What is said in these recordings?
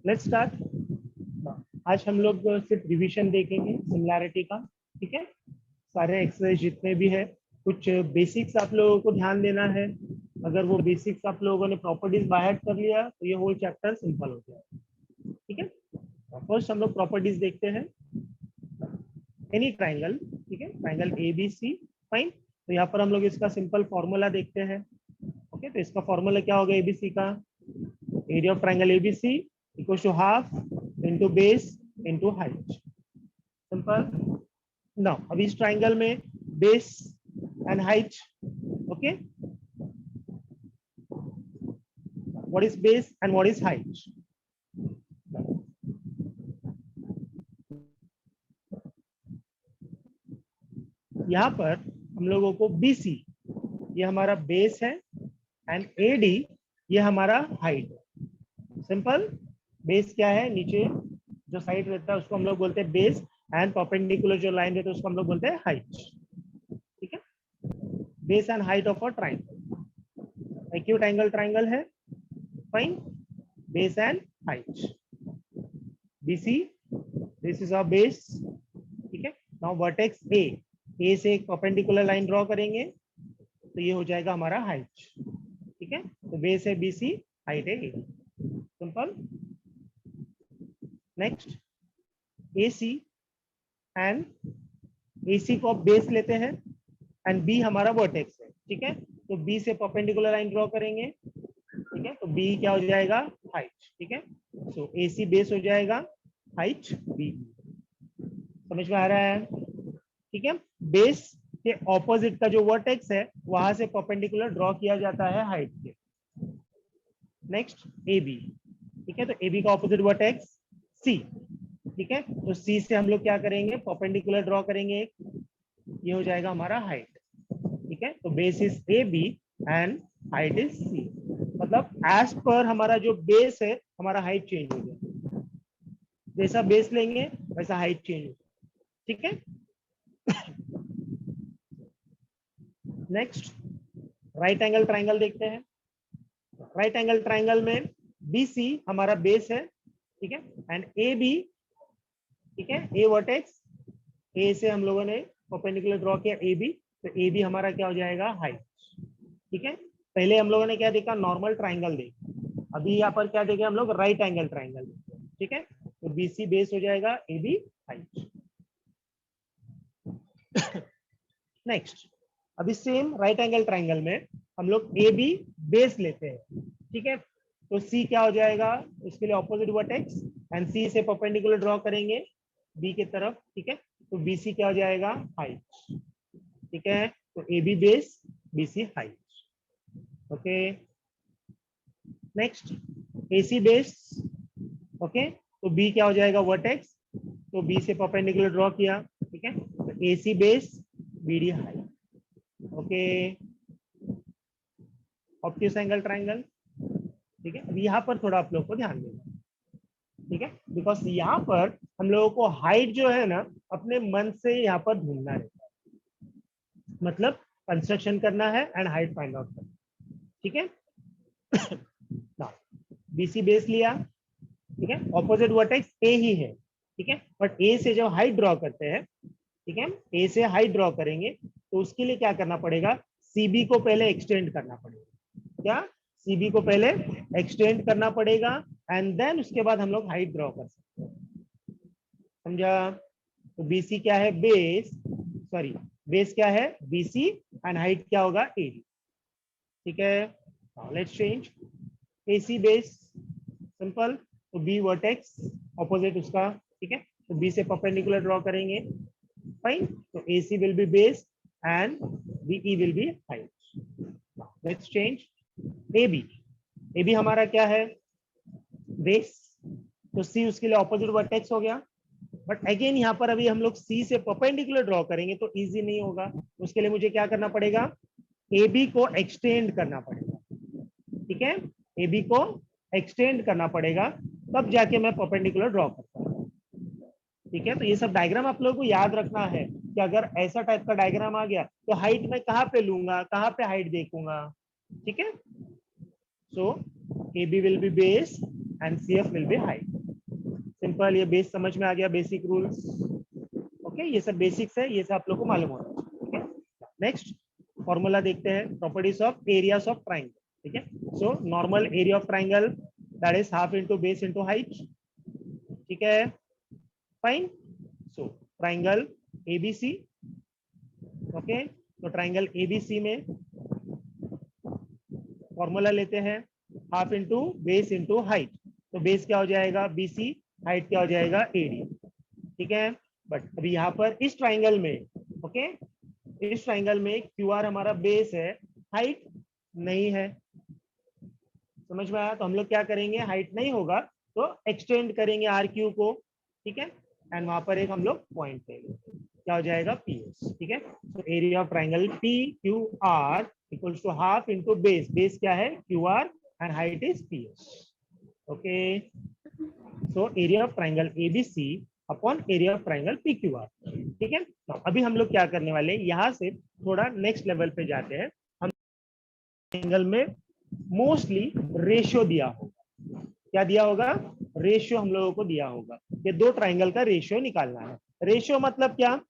Let's start. आज हम लोग सिर्फ रिवीजन देखेंगे सिमिलैरिटी का। ठीक है, सारे एक्सरसाइज जितने भी है, कुछ बेसिक्स आप लोगों को ध्यान देना है। अगर वो बेसिक्स आप लोगों ने प्रॉपर्टीज बाय कर लिया तो ये होल चैप्टर सिंपल हो जाएगा। ठीक है, फर्स्ट हम लोग प्रॉपर्टीज देखते हैं। एनी ट्राइंगल, ठीक है, triangle A B C, fine. तो यहाँ पर हम लोग इसका सिंपल फॉर्मूला देखते हैं। ओके, तो इसका फॉर्मूला क्या होगा एबीसी का? Area of triangle ABC equal to half into base into height. Simple. Now अब इस ट्राइंगल में base and height, okay, what is base and what is height? यहाँ पर हम लोगों को BC ये हमारा बेस है एंड AD ये हमारा हाइट है। सिंपल। बेस क्या है? नीचे जो साइड रहता है उसको हम लोग बोलते हैं बेस, एंड परपेंडिकुलर जो लाइन रहता है उसको हम लोग बोलते हैं हाइट। ठीक है, base and height of a triangle. Acute angle triangle है, fine. Base and height, BC, this is our base. ठीक है, नाउ वर्टेक्स ए से एक परपेंडिकुलर लाइन ड्रॉ करेंगे तो ये हो जाएगा हमारा हाइट। ठीक है, तो बेस है BC, हाइट है AD। Simple. Next AC and AC को आप बेस लेते हैं एंड B हमारा वर्टेक्स है। ठीक है, तो B से परपेंडिकुलर लाइन ड्रॉ करेंगे। ठीक है, तो B क्या हो जाएगा? हाइट। ठीक है, सो AC बेस हो जाएगा, हाइट B। समझ में आ रहा है? ठीक है, बेस के ऑपोजिट का जो वर्टेक्स है वहां से परपेंडिकुलर ड्रॉ किया जाता है हाइट के। Next AB। ठीक है, तो AB का ऑपोजिट वर्टेक्स C। ठीक है, तो C से हम लोग क्या करेंगे? परपेंडिकुलर ड्रॉ करेंगे एक, ये हो जाएगा हमारा हाइट। ठीक है, तो base is AB and height is C। मतलब एज पर हमारा जो बेस है हमारा हाइट चेंज हो जाएगा। जैसा बेस लेंगे वैसा हाइट चेंज होगा। ठीक है, नेक्स्ट राइट एंगल ट्राइंगल देखते हैं। राइट एंगल ट्राइंगल में BC हमारा बेस है। ठीक है, एंड AB, ठीक है, A वर्टेक्स, A से हम लोगों ने परपेंडिकुलर ड्रॉ किया AB, तो AB हमारा क्या हो जाएगा? हाइट। ठीक है, पहले हम लोगों ने क्या देखा? नॉर्मल ट्राइंगल देखा। अभी यहाँ पर क्या देखे हम लोग? Right angle triangle. ठीक है, तो BC बेस हो जाएगा, AB हाइट। नेक्स्ट, अभी सेम राइट एंगल ट्राइंगल में हम लोग AB बेस लेते हैं। ठीक है, तो C क्या हो जाएगा? उसके लिए ऑपोजिट वर्टेक्स एंड C से परपेंडिकुलर ड्रॉ करेंगे B की तरफ। ठीक है, तो BC क्या हो जाएगा? हाइट। ठीक है, तो AB base, BC height. Okay, next AC base. Okay, तो B क्या हो जाएगा? वर्टेक्स, तो B से परपेंडिकुलर ड्रॉ किया। ठीक है, तो AC base, BD height. Okay, obtuse angle triangle. ठीक है, अब यहाँ पर थोड़ा आप लोग को ध्यान देना। ठीक है, बिकॉज यहाँ पर हम लोगों को हाइट जो है ना अपने मन से यहाँ पर ढूंढना रहता है। मतलब कंस्ट्रक्शन करना है एंड हाइट फाइंड आउट करना। ठीक है, BC बेस लिया। ठीक है, ऑपोजिट वर्टेक्स A ही है। ठीक है, बट A से जब हाइट ड्रॉ करते हैं, ठीक है, A से हाइट ड्रॉ करेंगे तो उसके लिए क्या करना पड़ेगा? CB को पहले एक्सटेंड करना पड़ेगा। क्या? CB को पहले एक्सटेंड करना पड़ेगा एंड देन उसके बाद हम लोग हाइट ड्रॉ कर सकते हैं। समझा? तो BC क्या है? बेस, सॉरी, बेस क्या है? BC एंड हाइट क्या होगा? AD। ठीक है, let's change. AC base, simple, तो B वर्टेक्स, ऑपोजिट उसका। ठीक है, तो B से परपेंडिकुलर ड्रॉ करेंगे, फाइन, तो AC will be base and BE will be height. Let's change AB. AB हमारा क्या है? बेस, तो C उसके लिए ऑपोजिट वर्टेक्स हो गया। बट अगेन यहाँ पर अभी हम लोग C से परपेंडिकुलर ड्रॉ करेंगे तो इजी नहीं होगा। उसके लिए मुझे क्या करना पड़ेगा? AB को एक्सटेंड करना पड़ेगा। ठीक है, AB को एक्सटेंड करना पड़ेगा, तब जाके मैं परपेंडिकुलर ड्रॉ करता हूँ। ठीक है, तो ये सब डायग्राम आप लोगों को याद रखना है कि अगर ऐसा टाइप का डायग्राम आ गया तो हाइट मैं कहाँ पे लूंगा, कहाँ पे हाइट देखूंगा। ठीक है, सो AB will be base and CF will be height. Simple, ये बेस समझ में आ गया, बेसिक रूल्स। ओके, ये सब बेसिक्स है, ये सब आप लोग को मालूम होना चाहिए। ठीक है, नेक्स्ट फॉर्मूला देखते हैं, properties of areas of triangle. ठीक है, so normal area of triangle that is half into base into height. ठीक है, fine. So triangle ABC, okay, तो ट्राइंगल एबीसी में फॉर्मूला लेते हैं half into base into height. तो बेस क्या हो जाएगा बीसी, हाइट क्या हो जाएगा एडी। ठीक है, बट अभी यहाँ पर इस ट्राइंगल में, ओके, इस ट्राइंगल में क्यू आर हमारा बेस है, हाइट नहीं है। समझ में आया? तो हम लोग क्या करेंगे, हाइट नहीं होगा तो एक्सटेंड करेंगे आर क्यू को। ठीक है, एंड वहां पर एक हम लोग पॉइंट लेंगे, क्या हो जाएगा पीएस। ठीक है, तो area of triangle P Q R equals to half into base, base क्या है Q R and height is PS. Okay, so area of triangle ABC upon area of triangle P Q R. ठीक है, तो अभी हम लोग क्या करने वाले हैं, यहाँ से थोड़ा नेक्स्ट लेवल पे जाते हैं। हम ट्राइंगल में मोस्टली रेशियो दिया होगा, क्या दिया होगा, रेशियो हम लोगों को दिया होगा। ये दो ट्राइंगल का रेशियो निकालना है। रेशियो मतलब क्या,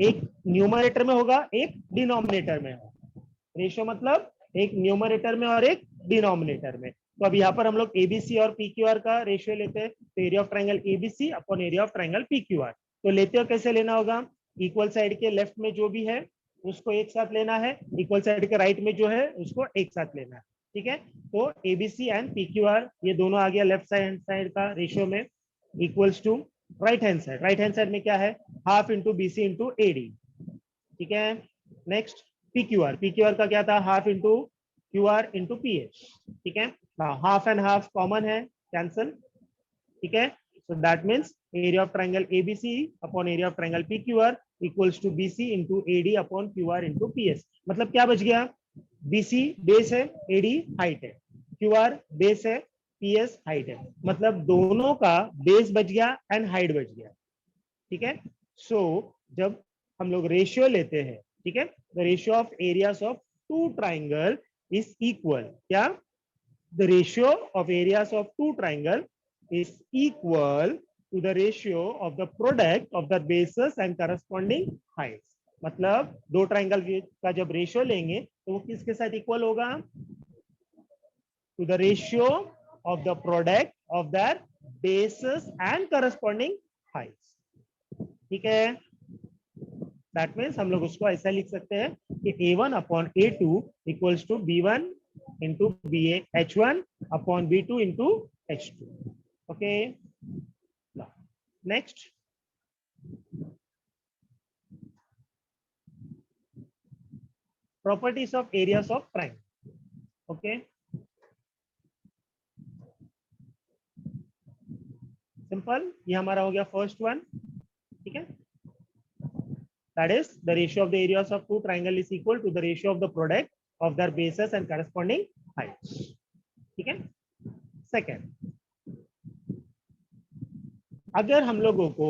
एक न्यूमरेटर में होगा, एक डिनोमिनेटर में होगा। रेशियो मतलब एक न्यूमरेटर में और एक डिनोमिनेटर में। तो अब यहाँ पर हम लोग एबीसी और पीक्यूआर का रेशियो लेते हैं, तो area of triangle ABC upon area of triangle PQR. तो लेते हो कैसे लेना होगा, इक्वल साइड के लेफ्ट में जो भी है उसको एक साथ लेना है, इक्वल साइड के राइट में जो है उसको एक साथ लेना है। ठीक है, तो एबीसी एंड पीक्यूआर ये दोनों आ गया लेफ्ट साइड का रेशियो में, equals to right hand side, right hand side में क्या है half into BC into AD. ठीक है, नेक्स्ट पीक्यूआर, पीक्यूआर का क्या था half into QR into PH. ठीक है, हाफ एंड हाफ कॉमन है, कैंसल। ठीक है, so that means area of triangle ABC upon area of triangle PQR equals to BC into AD upon QR into PS। मतलब क्या बच गया, BC base है, AD हाइट है, QR बेस है, PS हाइट है, मतलब दोनों का बेस बच गया एंड हाइट बच गया। ठीक है, सो जब हम लोग रेशियो लेते हैं, ठीक है, the ratio of areas of two triangle is equal, क्या, the ratio of areas of two triangle is equal to the ratio of the product of the bases and corresponding heights। मतलब दो triangle का जब ratio लेंगे तो वो किसके साथ इक्वल होगा, to the ratio of the product of their bases and corresponding heights। ठीक है, दैट मीन्स हम लोग उसको ऐसा लिख सकते हैं कि A1 upon A2 equals to B1 into BA H1 upon B2 into H2। Okay, now next properties of areas of triangle। Okay, simple, ये हमारा हो गया फर्स्ट वन। ठीक है, that is the ratio of the areas of two triangle is equal to the ratio of the product of their bases and corresponding heights। ठीक है, second, अगर हम लोगों को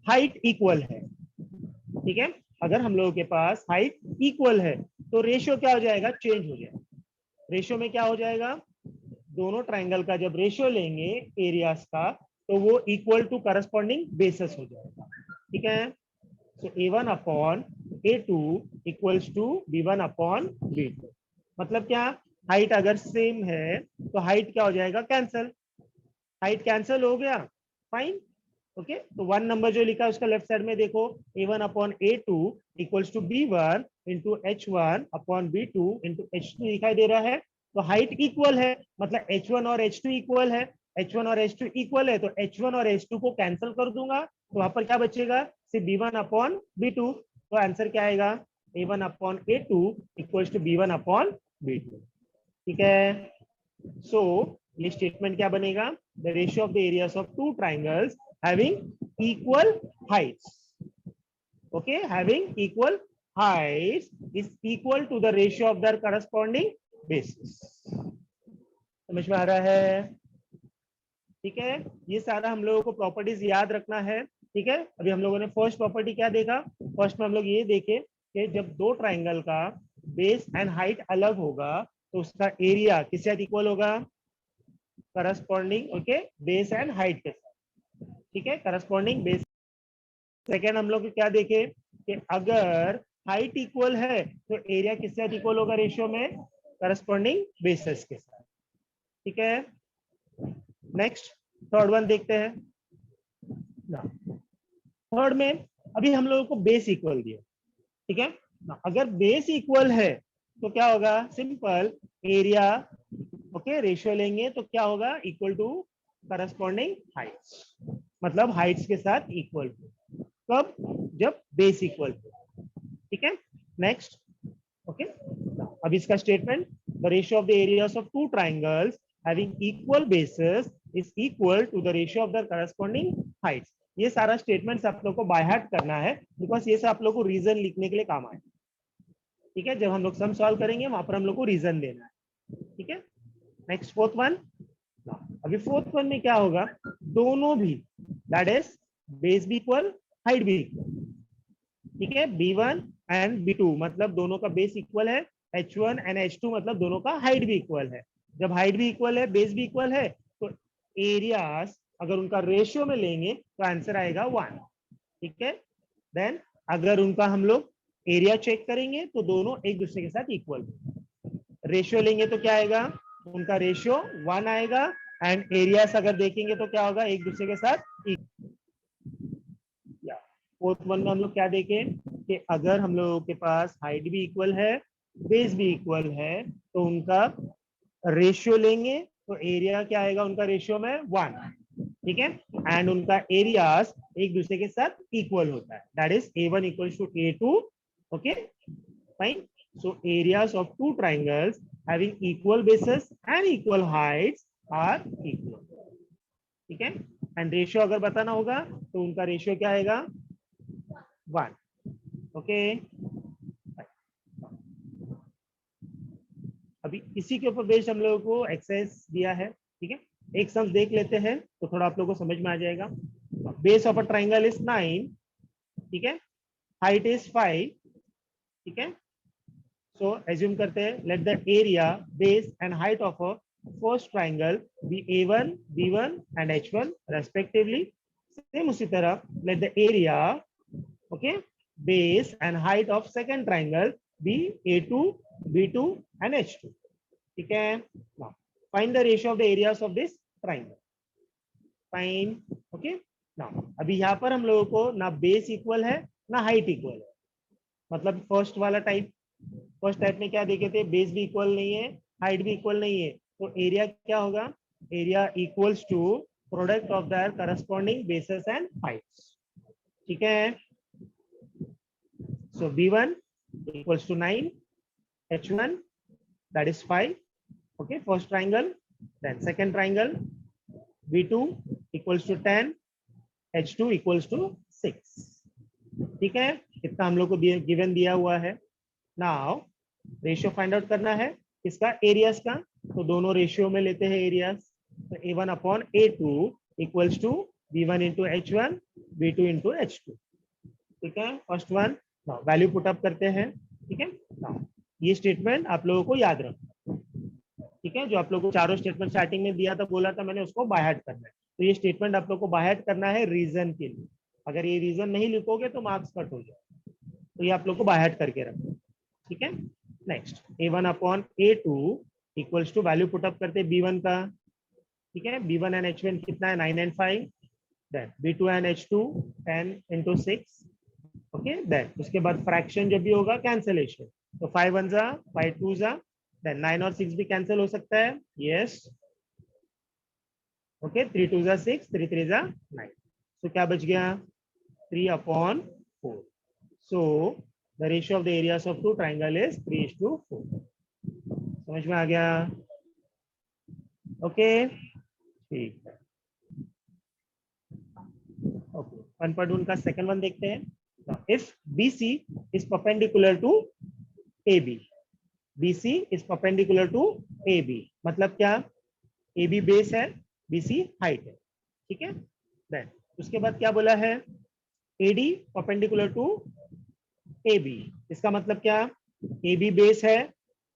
हाइट इक्वल है, ठीक है, अगर हम लोगों के पास हाइट इक्वल है तो रेशियो क्या हो जाएगा, चेंज हो जाएगा। रेशियो में क्या हो जाएगा, दोनों ट्राइंगल का जब रेशियो लेंगे एरियाज का तो वो इक्वल टू करस्पॉन्डिंग बेसिस हो जाएगा। ठीक है, so A1 upon A2 equals to B1 upon B2। मतलब क्या, हाइट अगर सेम है तो हाइट क्या हो जाएगा, कैंसल, हाइट कैंसल हो गया, फाइन। ओके, तो वन नंबर जो लिखा है उसका लेफ्ट साइड में देखो, A1 upon A2 equals to B1 into H1 upon B2 into H2 दिखाई दे रहा है। तो हाइट इक्वल है, मतलब H1 और H2 इक्वल है, H1 और H2 इक्वल है, तो H1 और H2 को कैंसिल कर दूंगा, तो वहां पर क्या बचेगा, सिर्फ B1 अपॉन B2। तो आंसर क्या आएगा, A1 upon A2 equals to B1 upon B2। ठीक है, सो ये स्टेटमेंट क्या बनेगा, the ratio of the areas of two triangles having equal heights, okay, having equal heights is equal to the ratio of their corresponding bases। समझ में आ रहा है? ठीक है, ये सारा हम लोगों को प्रॉपर्टीज याद रखना है। ठीक है, अभी हम लोगों ने फर्स्ट प्रॉपर्टी क्या देखा, फर्स्ट में हम लोग ये देखे कि जब दो ट्राइंगल का बेस एंड हाइट अलग होगा तो उसका एरिया किसके साथ इक्वल होगा, corresponding, okay, base and height के साथ। ठीक है, करस्पॉन्डिंग बेस। सेकेंड हम लोग क्या देखे कि अगर हाइट इक्वल है तो एरिया किसके साथ इक्वल होगा रेशियो में, करस्पॉन्डिंग बेसिस के साथ। ठीक है, नेक्स्ट थर्ड वन देखते हैं। थर्ड में अभी हम लोगों को बेस इक्वल दिया, ठीक है ना। अगर बेस इक्वल है तो क्या होगा, सिंपल एरिया, ओके, रेशियो लेंगे तो क्या होगा, इक्वल टू करस्पॉन्डिंग हाइट्स, मतलब हाइट्स के साथ इक्वल। कब, जब बेस इक्वल हो। ठीक है, नेक्स्ट, ओके। अब इसका statement, the ratio of the areas of two triangles having equal basis is equal to the ratio of the corresponding heights. ये सारा स्टेटमेंट्स आप लोग को बाय हार्ट करना है, बिकॉज ये सब आप लोग को रीजन लिखने के लिए काम आए। ठीक है, जब हम लोग सम सॉल्व करेंगे वहां पर हम लोग को रीजन देना है। ठीक है, नेक्स्ट फोर्थ वन। अभी फोर्थ वन में क्या होगा, दोनों भी, दैट इज बेस भी इक्वल, हाइट भी इक्वल। ठीक है, B1 एंड B2 मतलब दोनों का बेस इक्वल है, H1 एंड H2 मतलब दोनों का हाइट भी इक्वल है। जब हाइट भी इक्वल है, बेस भी इक्वल है, तो एरियाज अगर उनका रेशियो में लेंगे तो आंसर आएगा 1। ठीक है, देन अगर उनका हम लोग एरिया चेक करेंगे तो दोनों एक दूसरे के साथ इक्वल। रेशियो लेंगे तो क्या आएगा, उनका रेशियो 1 आएगा, एंड एरियाज अगर देखेंगे तो क्या होगा, एक दूसरे के साथ इक्वल। फोर्थ वन में हम लोग क्या देखें कि अगर हम लोगों के पास हाइट भी इक्वल है, बेस भी इक्वल है, तो उनका रेशियो लेंगे तो एरिया क्या आएगा, उनका रेशियो में 1। ठीक है, एंड उनका एरियाज एक दूसरे के साथ इक्वल होता है, that is A1 equals to A2। Okay, fine. So areas of two triangles having equal basis and equal heights are equal. ठीक है, एंड रेशियो अगर बताना होगा तो उनका रेशियो क्या आएगा, 1। ओके, अभी इसी के ऊपर बेस्ड हम लोगों को एक्सरसाइज दिया है। ठीक है, एक सम देख लेते हैं तो थोड़ा आप लोगों को समझ में आ जाएगा। Base of a triangle is 9, ठीक है, हाइट इज 5। ठीक है, सो एज्यूम करते हैं, let the area, base and height of a first triangle be A1, B1 and H1 respectively. Same उसी तरह let the area, okay, base and height of second triangle be A2, B2 and H2. ठीक है, now find the ratio of the areas of this triangle. Fine, okay. now अभी यहाँ पर हम लोगों को ना बेस इक्वल है ना हाइट इक्वल है, मतलब फर्स्ट वाला टाइप, फर्स्ट टाइप में क्या देखे थे, बेस भी इक्वल नहीं है, हाइट भी इक्वल नहीं है, तो एरिया क्या होगा, area equals to product of their corresponding basis and heights. ठीक है, so B1 equals to 9, H1 that is 5, okay, first triangle. Then second triangle, B2 equals to 10, H2 equals to 6. ठीक है, इतना हम लोग को गिवन दिया हुआ है। नाउ रेशियो फाइंड आउट करना है किसका, एरियाज का, तो दोनों रेशियो में लेते हैं एरियाज। तो A1 upon A2 equals to B1 into H1, B2 into H2। ठीक है, first one value put up करते हैं। ठीक है, ये स्टेटमेंट आप लोगों को याद रखना। ठीक है, जो आप लोगों को चारों स्टेटमेंट स्टार्टिंग में दिया था, बोला था मैंने, उसको बाय हार्ट करना है। तो ये स्टेटमेंट आप लोग को बाय हार्ट करना है रीजन के लिए। अगर ये रीजन नहीं लिखोगे तो मार्क्स कट हो जाए, तो ये आप लोग को बाय हार्ट करके रखो। ठीक है, next A1 upon A2 equals to value put up करते B1 का। ठीक है, B1 एंड H1 कितना है, 9 and 5। Then B2 and H2 10 into 6। Okay, then उसके बाद फ्रैक्शन जब भी होगा कैंसिलेशन, तो 5 1 जा 5 2 जा, देन 9 और 6 भी कैंसिल हो सकता है, यस। ओके, 3 2 जा 6, 3 3 जा 9, तो क्या बच गया, 3 upon 4। So the ratio of the areas of two triangle is 3:4। समझ में आ गया, ओके, ठीक है। ओके, 1.1 का सेकंड वन देखते हैं। if BC is perpendicular to AB, BC is perpendicular to AB मतलब क्या, AB बेस है, BC हाइट है। ठीक है, देन उसके बाद क्या बोला है, AD perpendicular to AB, इसका मतलब क्या, AB बेस है,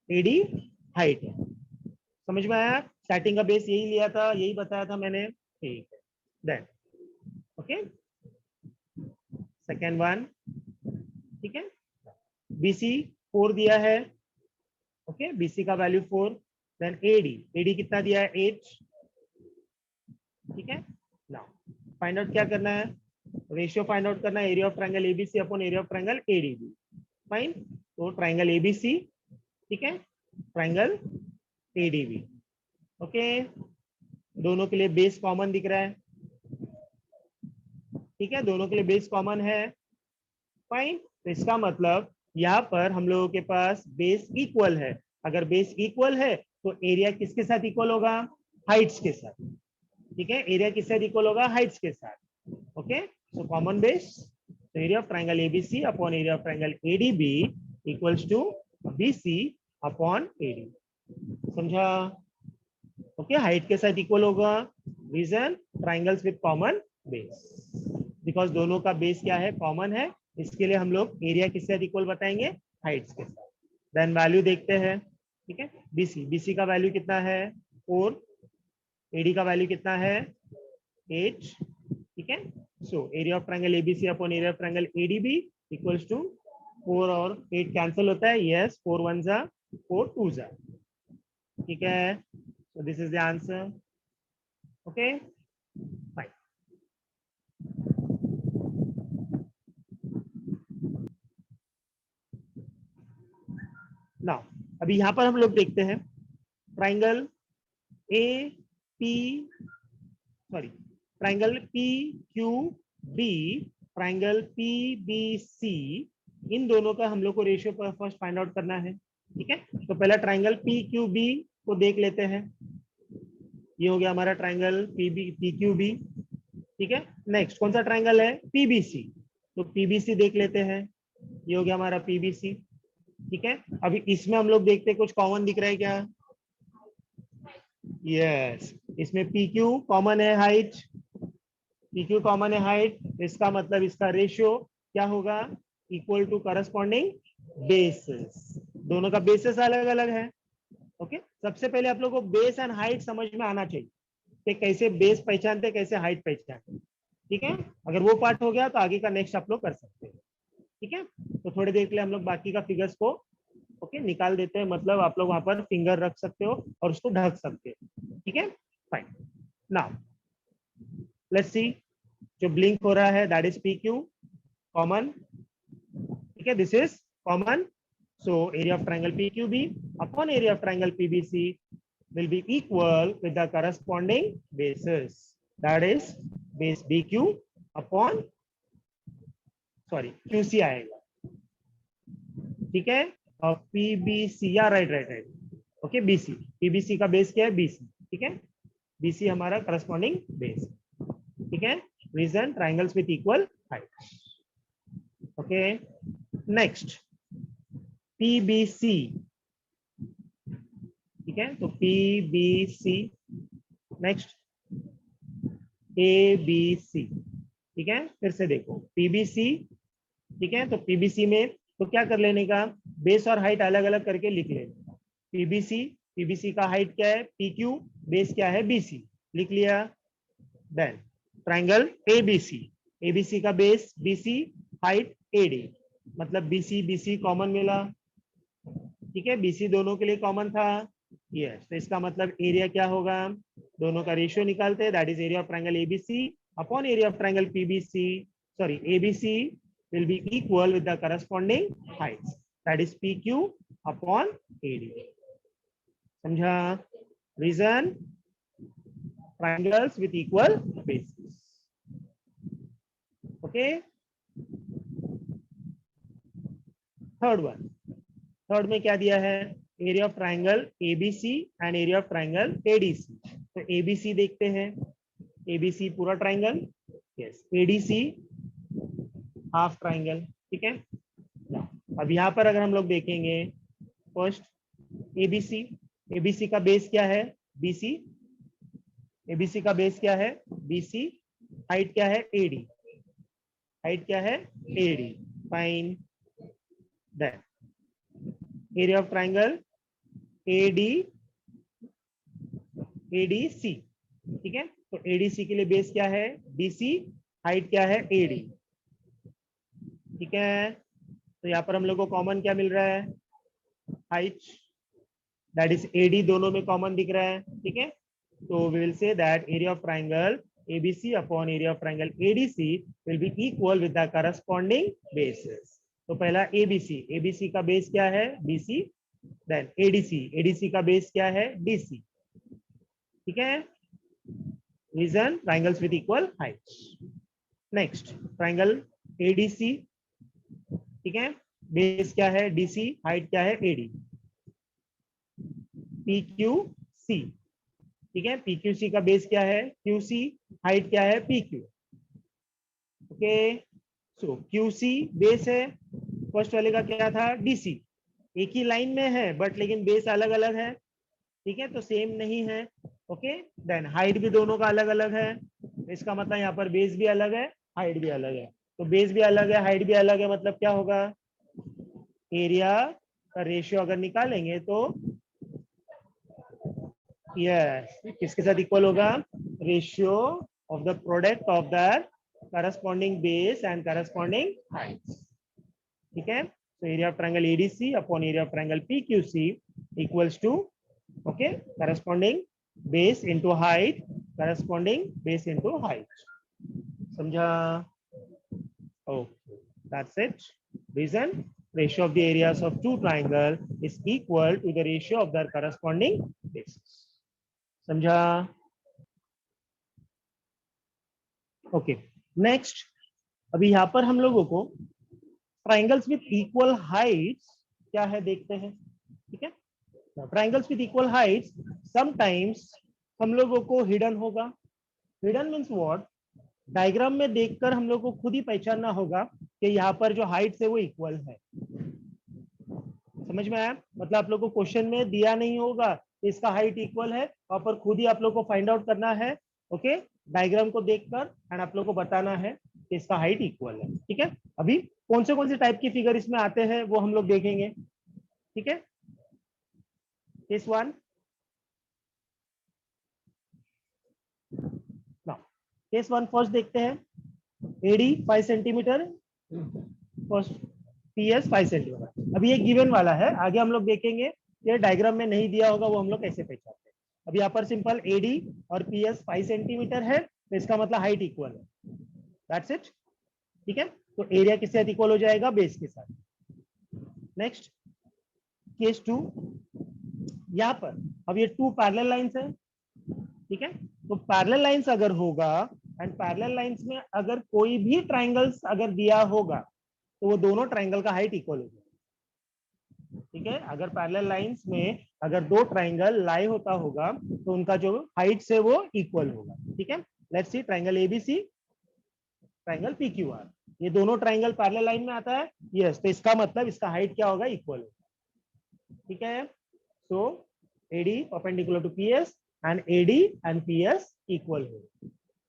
AD हाइट है। समझ में आया, स्टार्टिंग का बेस यही लिया था, यही बताया था मैंने। ठीक है, देन ओके, सेकेंड वन, ठीक है। बीसी 4 दिया है, ओके, बीसी का वैल्यू 4। देन एडी, एडी कितना दिया है 8, ठीक है। नाउ फाइंड आउट क्या करना है, रेशियो फाइंड आउट करना है, area of triangle ABC upon area of triangle ADB. Fine, तो ट्रायंगल एबीसी, ठीक है, ट्रायंगल एडीबी, ओके, दोनों के लिए बेस कॉमन दिख रहा है, ठीक है, दोनों के लिए बेस कॉमन है। फाइन, तो इसका मतलब यहाँ पर हम लोगों के पास बेस इक्वल है। अगर बेस इक्वल है तो एरिया किसके साथ इक्वल होगा, हाइट्स के साथ, ठीक है, एरिया किसके साथ इक्वल होगा, हाइट्स के साथ, okay. So common base, area of triangle ABC upon area of triangle ADB equals to BC upon AD, समझा, ओके। हाइट के साथ इक्वल होगा, reason triangles with common base, because दोनों का बेस क्या है, कॉमन है, इसके लिए हम लोग एरिया किसके साथ इक्वल बताएंगे, हाइट्स के साथ। देन वैल्यू देखते हैं, ठीक है, बीसी, बीसी का वैल्यू कितना है 4, एडी का वैल्यू कितना है 8, ठीक है। So area of triangle ABC upon area of triangle ADB equals to 4 और 8 कैंसिल होता है, यस, 4 1 जा 4 2 जा, ठीक है। So this is the answer, okay, fine. Now अभी यहां पर हम लोग देखते हैं triangle A P, sorry, triangle P Q B, triangle P B C, इन दोनों का हम लोग को रेशियो पर फर्स्ट फाइंड आउट करना है, ठीक है। तो पहला ट्रायंगल पी क्यू बी को देख लेते हैं, ये हो गया हमारा ट्रायंगल पी क्यू बी, ठीक है। नेक्स्ट कौन सा ट्रायंगल है, पीबीसी, तो पीबीसी देख लेते हैं, ये हो गया हमारा पीबीसी, ठीक है। अभी इसमें हम लोग देखते हैं कुछ कॉमन दिख रहा है क्या, यस, इसमें पी क्यू कॉमन है, हाइट, पी क्यू कॉमन है हाइट, इसका मतलब इसका रेशियो क्या होगा, इक्वल टू करस्पॉन्डिंग बेसिस, दोनों का बेसिस अलग अलग है, ओके। सबसे पहले आप लोगों को बेस एंड हाइट समझ में आना चाहिए कि कैसे बेस पहचानते कैसे हाइट पहचानते, ठीक है। अगर वो पार्ट हो गया तो आगे का नेक्स्ट आप लोग कर सकते हैं, ठीक है। तो थोड़ी देर के लिए हम लोग बाकी का फिगर्स को ओके निकाल देते हैं, मतलब आप लोग वहां पर फिंगर रख सकते हो और उसको ढक सकते हो, ठीक है, फाइन। नाउ लेट्स सी, जो ब्लिंक हो रहा है that is P Q common, ठीक है, this is common. So area of triangle P Q B upon area of triangle PBC will be equal with the corresponding bases, that is base BQ upon QC आएगा, ठीक है। और PBC या right okay, BC, PBC का base क्या है BC, ठीक है, BC हमारा corresponding बेस, ठीक है, reason triangles with equal height, okay. Next PBC, ठीक है, तो PBC, नेक्स्ट ABC, ठीक है, फिर से देखो PBC, ठीक है, तो PBC में तो क्या कर लेने का, बेस और हाइट अलग अलग करके लिख लेने, PBC का हाइट क्या है PQ, बेस क्या है BC, लिख लिया। देन ट्रायंगल ABC का बेस BC, हाइट AD, मतलब BC कॉमन मिला, ठीक है, BC दोनों के लिए कॉमन था, यस, तो इसका मतलब एरिया क्या होगा, दोनों का रेशियो निकालते हैं, that is area of triangle ABC upon area of triangle PBC, sorry ABC will be equal with the corresponding heights, that is PQ upon AD, समझा, reason triangles with equal basis, okay. Third में क्या दिया है, area of triangle ABC and area of triangle ADC, तो ABC देखते हैं, ABC पूरा triangle, yes, ADC half triangle, ठीक है। अब यहाँ पर अगर हम लोग देखेंगे फर्स्ट एबीसी का बेस क्या है बीसी, एबीसी का बेस क्या है बीसी, हाइट क्या है एडी, हाइट क्या है AD, fine. Then area of triangle ADC, ठीक है, तो एडीसी के लिए बेस क्या है बीसी, हाइट क्या है AD, ठीक है। तो यहाँ पर हम लोग को कॉमन क्या मिल रहा है, हाइट, दैट इज AD, दोनों में कॉमन दिख रहा है, ठीक है। तो we will say that area of triangle ABC upon area of triangle ADC will be equal with the corresponding bases. तो पहला ABC का बेस क्या है BC, देन ADC का बेस क्या है DC, ठीक है। Reason triangles with equal height. Next triangle ADC, ठीक है, बेस क्या है DC, हाइट क्या है AD। PQC, ठीक है, PQC का बेस क्या है QC, हाइट क्या है PQ, ओके। सो QC बेस है, फर्स्ट वाले का क्या था DC, एक ही लाइन में है बट लेकिन बेस अलग अलग है, ठीक है, तो सेम नहीं है, ओके। देन हाइट भी दोनों का अलग अलग है, इसका मतलब यहाँ पर बेस भी अलग है, हाइट भी अलग है। तो बेस भी अलग है, हाइट भी अलग है, मतलब क्या होगा, एरिया का रेशियो अगर निकालेंगे तो यस किसके साथ इक्वल होगा, ratio of the product of the corresponding base and corresponding height, ठीक है। तो area of triangle ADC upon area of triangle PQC equals to, okay, corresponding base into height, corresponding base into height, समझा, okay, that's it. Reason ratio of the areas of two triangle is equal to the ratio of their corresponding bases, समझा, okay. Next अभी यहाँ पर हम लोगों को triangles with equal Heights क्या है देखते हैं, ठीक है। Triangles with equal Heights sometimes हम लोगों को हिडन होगा, हिडन मीन्स व्हाट, डायग्राम में देखकर हम लोग को खुद ही पहचानना होगा कि यहाँ पर जो हाइट है वो इक्वल है, समझ में आया, मतलब आप लोग को क्वेश्चन में दिया नहीं होगा इसका हाइट इक्वल है, वहां पर खुद ही आप लोग को फाइंड आउट करना है, ओके, डायग्राम को देखकर एंड आप लोग को बताना है कि इसका हाइट इक्वल है, ठीक है। अभी कौन से टाइप की फिगर इसमें आते हैं वो हम लोग देखेंगे, ठीक है। Case one, case one first देखते हैं, AD 5 centimetre, first PS 5 centimetre. अभी ये गिवन वाला है, आगे हम लोग देखेंगे ये डायग्राम में नहीं दिया होगा वो हम लोग कैसे पहचानते हैं। अब यहाँ पर सिंपल AD और PS 5 सेंटीमीटर है तो इसका मतलब हाइट इक्वल है, दैट्स इट, ठीक है। तो एरिया किसके साथ इक्वल हो जाएगा, बेस के साथ। नेक्स्ट केस टू, यहाँ पर अब ये टू पैरेलल लाइंस है, ठीक है। तो पैरेलल लाइंस अगर होगा एंड पैरेलल लाइंस में अगर कोई भी ट्राइंगल्स अगर दिया होगा तो वो दोनों ट्राइंगल का हाइट इक्वल होगा, ठीक है। अगर पैरेलल लाइंस में अगर दो ट्राइंगल लाई होता होगा तो उनका जो हाइट है वो इक्वल होगा, ठीक है। Let's see triangle ABC, triangle PQR, ये दोनों ट्राइंगल पैरेलल लाइन में आता है, यस, तो इसका मतलब इसका हाइट क्या होगा, इक्वल होगा, ठीक है। So AD perpendicular to PS and AD and PS equal होगा,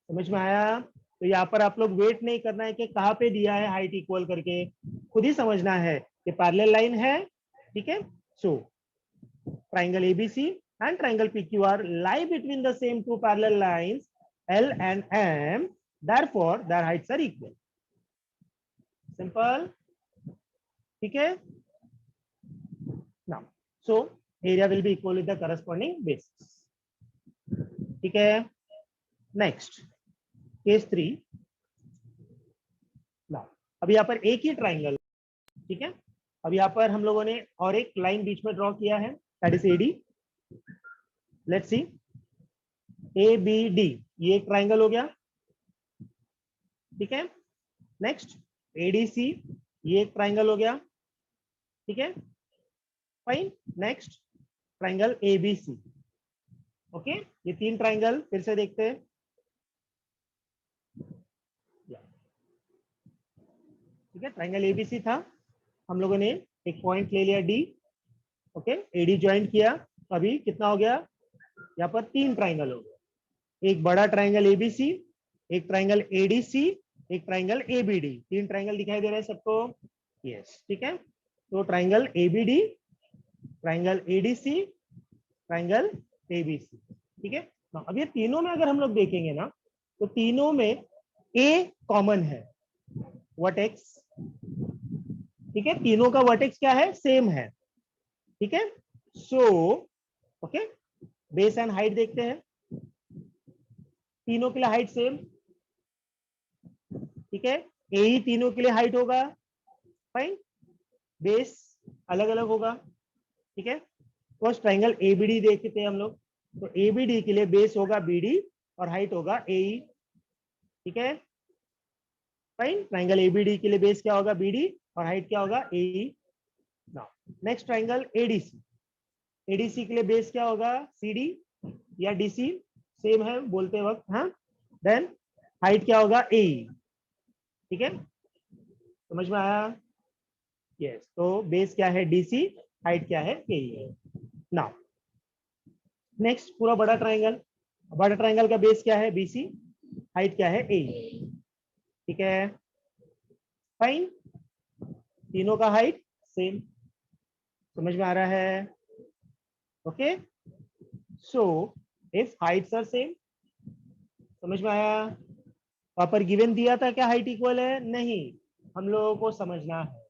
समझ में आया। तो यहाँ पर आप लोग वेट नहीं करना है कि कहाँ पे दिया है हाइट इक्वल करके, खुद ही समझना है कि पैरेलल लाइन है, ठीक है। So triangle ABC and triangle PQR lie between the same two parallel lines L and M, therefore their heights are equal, simple, ठीक है। now so area will be equal with the corresponding bases, ठीक है। Next case 3, now अब यहाँ पर एक ही triangle, ठीक है। अब यहाँ पर हम लोगों ने और एक लाइन बीच में ड्रॉ किया है, that is AD, let's see ABD, ये एक ट्राइंगल हो गया, ठीक है। नेक्स्ट ADC, ये एक ट्राइंगल हो गया, ठीक है, fine. Next triangle ABC, okay, ये तीन ट्राइंगल फिर से देखते हैं, ठीक है। ट्राइंगल ABC था, हम लोगों ने एक पॉइंट ले लिया D, ओके, AD ज्वाइन किया, अभी कितना हो गया, यहाँ पर तीन ट्राइंगल हो गया, एक बड़ा ट्राइंगल ABC, एक ट्राइंगल ADC, एक ट्राइंगल ABD, तीन ट्राइंगल दिखाई दे रहे हैं सबको, यस, ठीक है। तो triangle ABD, triangle ADC, triangle ABC, ठीक है। अब ये तीनों में अगर हम लोग देखेंगे ना तो तीनों में ए कॉमन है वर्टेक्स, ठीक है, तीनों का वर्टेक्स क्या है, सेम है, ठीक है। So okay, base and height देखते हैं, तीनों के लिए हाइट सेम, ठीक है, ए ही तीनों के लिए हाइट होगा, फाइन, बेस अलग अलग होगा, ठीक है। फर्स्ट ट्राइंगल एबीडी देखते हैं हम लोग, तो एबीडी के लिए बेस होगा बीडी और हाइट होगा एई, ठीक है, फाइन। ट्राइंगल एबीडी के लिए बेस क्या होगा, बीडी, और हाइट क्या होगा, AE. Now next triangle ADC, ADC के लिए बेस क्या होगा, सीडी या डीसी, सेम है बोलते वक्त, हाँ। देन हाइट क्या होगा, एई, ठीक है, समझ में आया, यस। तो बेस क्या है, डीसी, हाइट क्या है, एई। नाउ नेक्स्ट पूरा बड़ा ट्राइंगल, बड़ा ट्राइंगल का बेस क्या है, बीसी, हाइट क्या है, एई, ठीक है, फाइन, तीनों का हाइट सेम, समझ में आ रहा है, okay. So if heights are same, समझ में आया। वहां पर गिवन दिया था क्या हाइट इक्वल है, नहीं, हम लोगों को समझना है,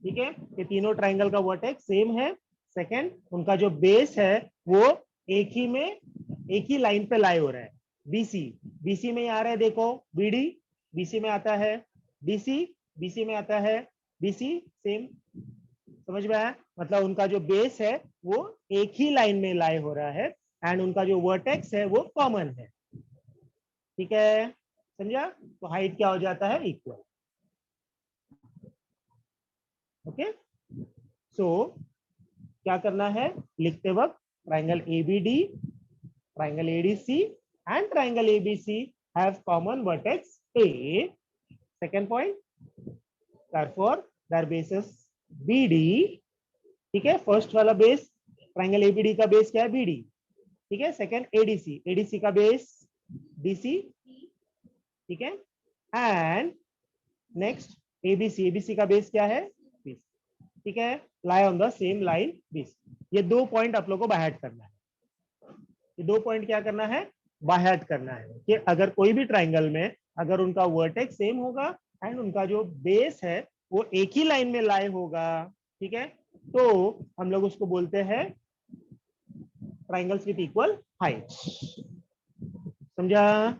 ठीक है, कि तीनों ट्राइंगल का वर्टेक्स सेम है, सेकंड उनका जो बेस है वो एक ही में, एक ही लाइन पे लाई हो रहा है, बीसी, बीसी में आ रहा है, देखो बीडी बीसी में आता है, डीसी बीसी में आता है, बीसी सेम, समझ में आया, मतलब उनका जो बेस है वो एक ही लाइन में लाई हो रहा है एंड उनका जो वर्टेक्स है वो कॉमन है, ठीक है, समझा। तो हाइट क्या हो जाता है, इक्वल, ओके। सो क्या करना है, लिखते वक्त triangle ABD, triangle ADC and triangle ABC have common vertex A. Second point, therefore their bases BD, ठीक है, फर्स्ट वाला बेस ट्राइंगल ABD का बेस क्या है, BD, ठीक है। सेकंड ADC, ADC का बेस DC, ठीक है, एंड नेक्स्ट ABC, ABC का बेस क्या है, BC, ठीक है, lie on the same line BC। ये दो पॉइंट आप लोगों को बाय हार्ट करना है, ये दो पॉइंट क्या करना है, बाय हार्ट करना है, कि अगर कोई भी ट्राइंगल में अगर उनका वर्टेक्स सेम होगा एंड उनका जो बेस है वो एक ही लाइन में लाए होगा, ठीक है, तो हम लोग उसको बोलते हैं ट्राइंगल्स विथ इक्वल हाइट, समझा।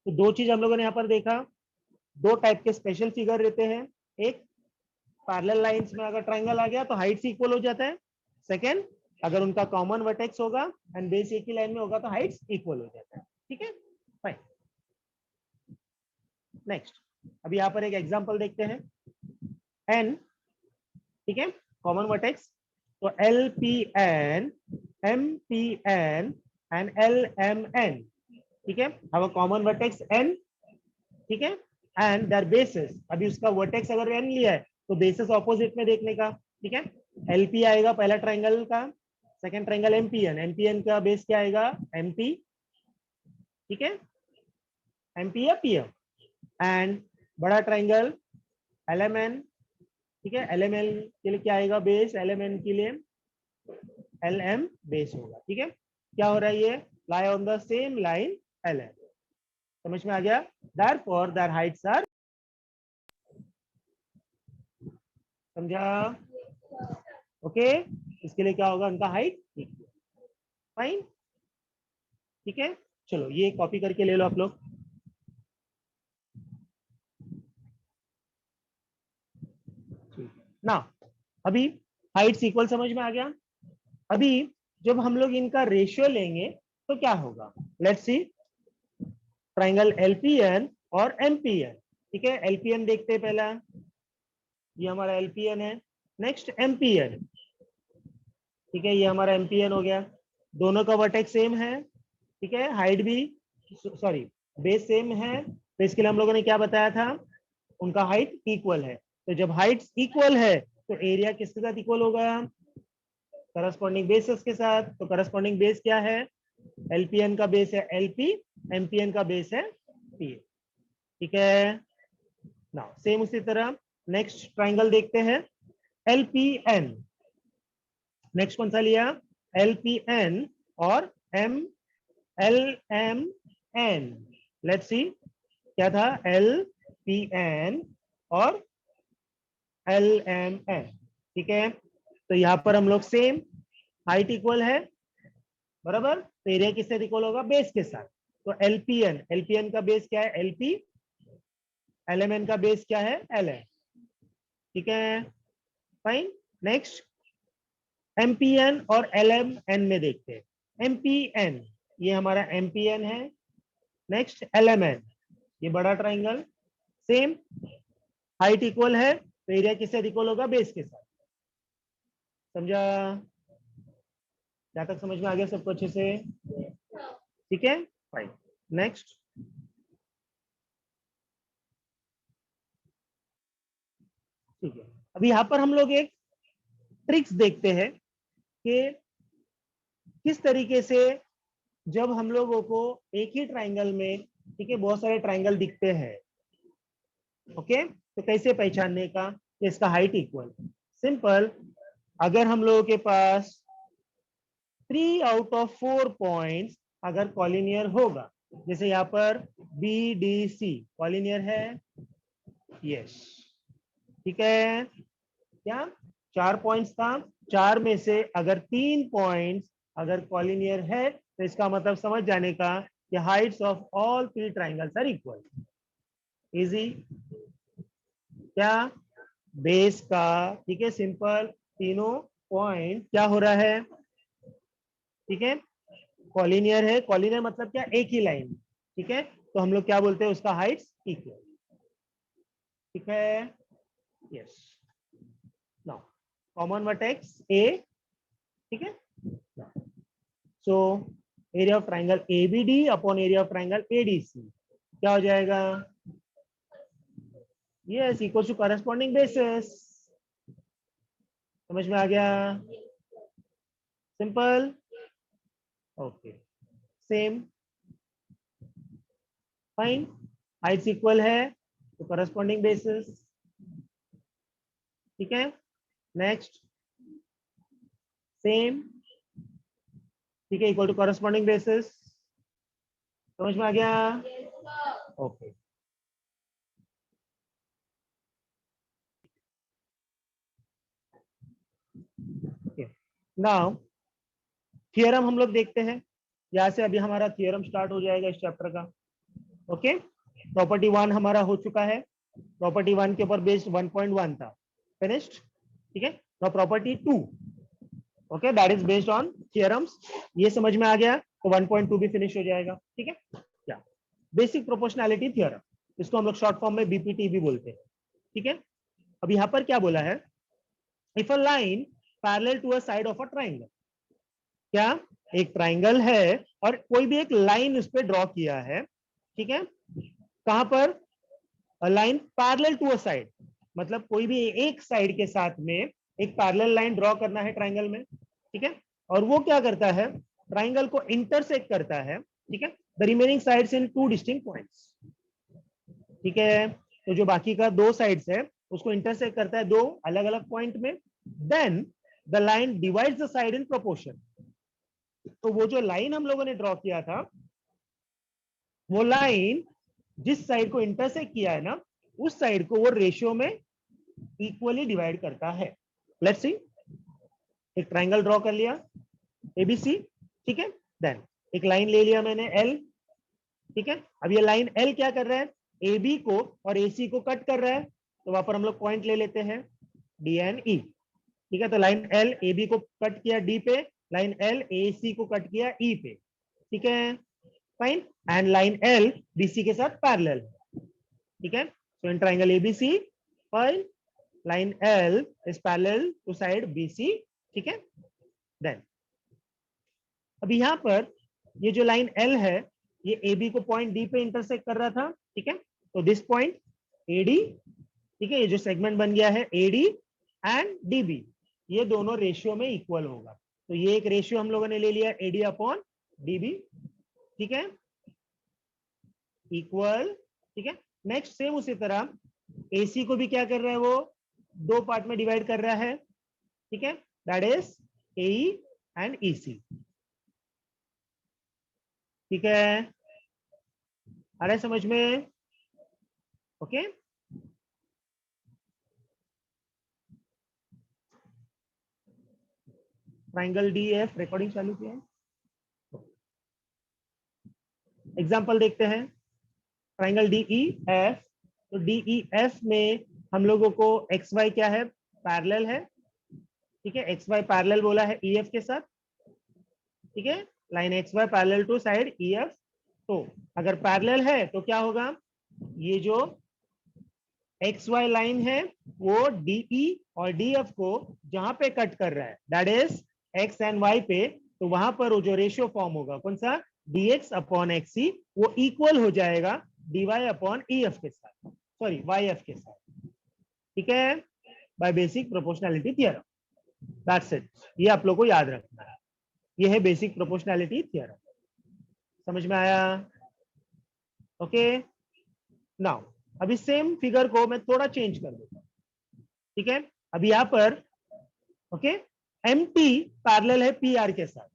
तो दो चीज हम लोगों ने यहाँ पर देखा, दो टाइप के स्पेशल फिगर रहते हैं, एक पैरेलल लाइंस में अगर ट्राइंगल आ गया तो हाइट से इक्वल हो जाता है, सेकेंड अगर उनका कॉमन वर्टेक्स होगा एंड बेस एक ही लाइन में होगा तो हाइट्स इक्वल हो जाता है, ठीक है, फाइन। नेक्स्ट अभी यहाँ पर एक एग्जांपल देखते हैं, एन, ठीक है, कॉमन वर्टेक्स, तो L P N, M P N and L M N, ठीक है, have a common vertex N, ठीक है, एंड देयर बेसिस, अभी उसका वर्टेक्स अगर एन लिया है तो बेसिस ऑपोजिट में देखने का, ठीक है, एलपी आएगा पहला ट्राइंगल का, सेकंड ट्राइंगल एमपीएन, एमपीएन का बेस क्या आएगा, एमपी, ठीक है, एमपी या पीएम, एंड बड़ा ट्राइंगल एलएमएन, ठीक है, एलएमएन के लिए क्या आएगा बेस, एलएमएन के लिए एलएम बेस होगा, ठीक है, क्या हो रहा है, ये lie on the same line LM, समझ में आ गया, देयरफॉर देयर हाइट्स आर, समझा, ओके, इसके लिए क्या होगा, उनका हाइट फाइन, ठीक है। चलो ये कॉपी करके ले लो आप लोग, ना अभी हाइट्स इक्वल समझ में आ गया। अभी जब हम लोग इनका रेशियो लेंगे तो क्या होगा, लेट्स सी, ट्राइंगल एलपीएन और एमपीएन, ठीक है, एलपीएन देखते हैं पहला, ये हमारा एलपीएन है, नेक्स्ट एमपीएन, ठीक है, ये हमारा एमपीएन हो गया, दोनों का वर्टेक्स सेम है, ठीक है, हाइट भी, सॉरी बेस सेम है, तो इसके लिए हम लोगों ने क्या बताया था, उनका हाइट इक्वल है, तो जब हाइट इक्वल है तो एरिया किसके साथ इक्वल होगा, करस्पॉन्डिंग बेसिस के साथ, तो करस्पॉन्डिंग बेस क्या है, एलपीएन का बेस है एलपी, एमपीएन का बेस है पी, ठीक है। नाउ सेम उसी तरह नेक्स्ट ट्राइंगल देखते हैं, एलपीएन, नेक्स्ट कौन सा लिया, एलपीएन और M L M N, let's see क्या था, एल पी एन और एल एम एन, ठीक है। तो यहाँ पर हम लोग सेम हाइट इक्वल है, बराबर। तो एरिया किससे इक्वल होगा, बेस के साथ। तो एलपीएन का बेस क्या है, एलपी। एलएमएन का बेस क्या है, एलएन, ठीक है, फाइन। नेक्स्ट एमपीएन और एलएमएन में देखते हैं। एमपीएन ये हमारा एमपीएन है। नेक्स्ट एलएमएन, ये बड़ा ट्राइंगल, सेम हाइट इक्वल है, तो एरिया किससे इक्वल होगा, बेस के साथ। समझा, क्या तक समझ में आ गया सबको अच्छे से, ठीक है, फाइन। नेक्स्ट, ठीक है, अभी यहाँ पर हम लोग एक ट्रिक्स देखते हैं कि किस तरीके से जब हम लोगों को एक ही ट्राइंगल में, ठीक है, बहुत सारे ट्राइंगल दिखते हैं, ओके, तो कैसे पहचानने का कि इसका हाइट इक्वल। सिंपल, अगर हम लोगों के पास 3 आउट ऑफ 4 पॉइंट्स अगर कॉलिनियर होगा, जैसे यहाँ पर बी डी सी कॉलिनियर है, यस, ठीक है, क्या 4 पॉइंट्स था, 4 में से अगर 3 पॉइंट्स अगर कॉलिनियर है, तो इसका मतलब समझ जाने का कि heights of all 3 triangles are equal. Easy, क्या बेस का, ठीक है, सिंपल, तीनों पॉइंट क्या हो रहा है, ठीक है, कॉलिनियर है। कॉलिनियर मतलब क्या, एक ही लाइन, ठीक है, तो हम लोग क्या बोलते हैं, उसका हाइट्स इक्वल, ठीक है, yes. Now common vertex A, ठीक है, so area of triangle ABD upon area of triangle ADC क्या हो जाएगा, yes, equal to corresponding bases. समझ में आ गया, simple, okay, same, fine, heights equal है तो करस्पॉन्डिंग बेसिस, ठीक है। नेक्स्ट, सेम, ठीक है, इक्वल टू करस्पॉन्डिंग बेसिस। समझ में आ गया, ओके। नाउ थियरम हम लोग देखते हैं, यहाँ से अभी हमारा थियरम स्टार्ट हो जाएगा इस चैप्टर का, ओके। प्रॉपर्टी 1 हमारा हो चुका है, प्रॉपर्टी 1 के ऊपर बेस्ड 1.1 था, फिनिश्ड, ठीक है। Now property 2, okay, that is based on theorems, ये समझ में आ गया तो 1.2 भी फिनिश हो जाएगा, ठीक है। क्या, बेसिक प्रोपोर्शनैलिटी थ्योरम, इसको हम लोग शॉर्ट फॉर्म में बीपीटी भी बोलते हैं, ठीक है। अब यहाँ पर क्या बोला है, if a line parallel to a side of a triangle, क्या एक ट्राइंगल है और कोई भी एक लाइन उस पर ड्रॉ किया है, ठीक है, कहां पर, line parallel to a side, मतलब कोई भी एक साइड के साथ में एक पैरेलल लाइन ड्रॉ करना है ट्राइंगल में, ठीक है, और वो क्या करता है, ट्राइंगल को इंटरसेक्ट करता है, ठीक है, the remaining sides in 2 distinct points, ठीक है, तो जो बाकी का 2 साइड्स है उसको इंटरसेक्ट करता है 2 अलग अलग पॉइंट में, then the line divides the side in proportion. तो वो जो लाइन हम लोगों ने ड्रॉ किया था, वो लाइन जिस साइड को इंटरसेक्ट किया है ना, उस साइड को वो रेशियो में इक्वली डिवाइड करता है। लेट्स सी, एक ट्राइंगल ड्रॉ कर लिया एबीसी, ठीक है, देन एक लाइन ले लिया मैंने एल, ठीक है। अब ये लाइन एल क्या कर रहा है, ए बी को और ए सी को कट कर रहा है, तो वहां पर हम लोग पॉइंट ले लेते हैं डी एन ई, ठीक है। तो लाइन एल ए बी को कट किया डी पे, लाइन एल ए सी को कट किया ई पे, ठीक है, fine, and line L B C के साथ पैरेलल, ठीक है। So in triangle ABC, fine, line L is parallel to side B C, ठीक है। देन अभी यहां पर ये जो लाइन एल है, ये ए बी को पॉइंट डी पे इंटरसेक्ट कर रहा था, ठीक है, तो दिस पॉइंट एडी, ठीक है, ये जो सेगमेंट बन गया है एडी एंड डीबी, ये दोनों रेशियो में इक्वल होगा, तो ये एक रेशियो हम लोगों ने ले लिया एडी अपॉन डीबी, ठीक है, इक्वल, ठीक है। नेक्स्ट सेम उसी तरह एसी को भी क्या कर रहा है, वो 2 पार्ट में डिवाइड कर रहा है, ठीक है, that is AE and EC, ठीक है, आ रहा है समझ में? Okay, triangle D F recording चालू किया है। एग्जाम्पल देखते हैं, ट्राइंगल डी ई एफ। तो डी ई एफ में हम लोगों को एक्स वाई क्या है, पैरेलल है। ठीक है, एक्स वाई पैरेलल बोला है ई एफ के साथ। ठीक है, line X Y parallel to side E F. तो अगर पैरेलल है तो क्या होगा, ये जो एक्स वाई लाइन है वो डीई और डीएफ को जहां पे कट कर रहा है, that is X and Y पे, तो वहां पर वो जो रेशियो फॉर्म होगा कौन सा, dx अपॉन एक्सी, वो इक्वल हो जाएगा dy अपॉन ef के साथ, सॉरी yf के साथ। ठीक है, by basic proportionality theorem, that's it. ये आप लोग को याद रखना है, ये है बेसिक प्रोपोर्शनैलिटी थ्योरम। समझ में आया? ओके, नाउ अभी सेम फिगर को मैं थोड़ा चेंज कर देता हूं। ठीक है, अभी यहां पर ओके, एम टी पैरेलल है पी आर के साथ।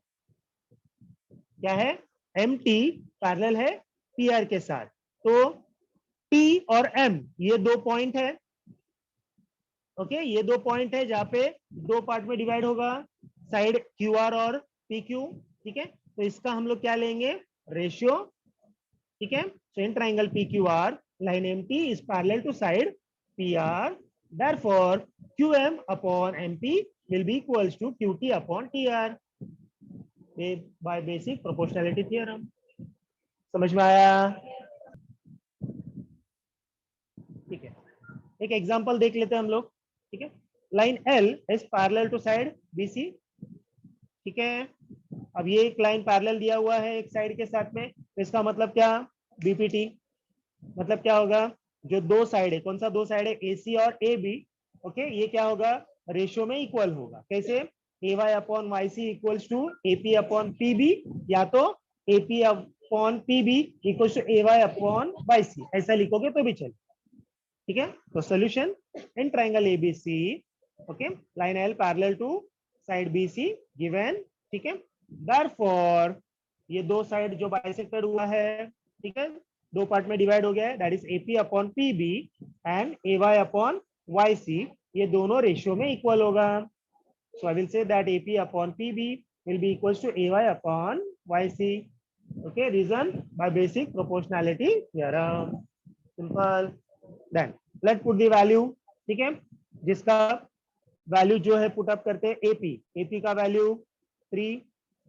क्या है, एम टी पैरेलल है पी आर के साथ। तो टी और एम ये दो पॉइंट है। ओके, ये दो पॉइंट है जहां पे दो पार्ट में डिवाइड होगा, साइड क्यू आर और पी क्यू। ठीक है, तो इसका हम लोग क्या लेंगे, रेशियो। ठीक है, so in triangle PQR, line MT is parallel to side PR. Therefore, QM upon MP will be equals to QT upon TR by basic proportionality theorem. समझ में आया? ठीक है, एक एग्जांपल देख लेते हैं हम लोग। ठीक है, line L is parallel to side BC। ठीक है, अब ये एक लाइन पैरेलल दिया हुआ है एक साइड के साथ में, तो इसका मतलब क्या, बीपीटी। मतलब क्या होगा, जो दो साइड है, कौन सा दो साइड है, AC और AB। ओके, ये क्या होगा, रेशियो में इक्वल होगा। कैसे, AY upon YC equals to AP upon PB, या तो AP upon PB equals to AY upon YC, ऐसा लिखोगे तो भी चलेगा। ठीक है, तो solution in triangle ABC, okay, line L parallel to side BC given. ठीक है, देयरफॉर ये दो साइड जो बाइसेक्टेड हुआ है, ठीक है, दो पार्ट में डिवाइड हो गया है, that is AP upon PB and AY upon YC, ये दोनों रेशियो में इक्वल होगा। So I will say that AP upon PB will be equals to AY upon YC. Okay, reason by basic proportionality theorem. Simple. Then let's put the value. ठीक है, जिसका value जो है put up करते हैं, AP का value 3,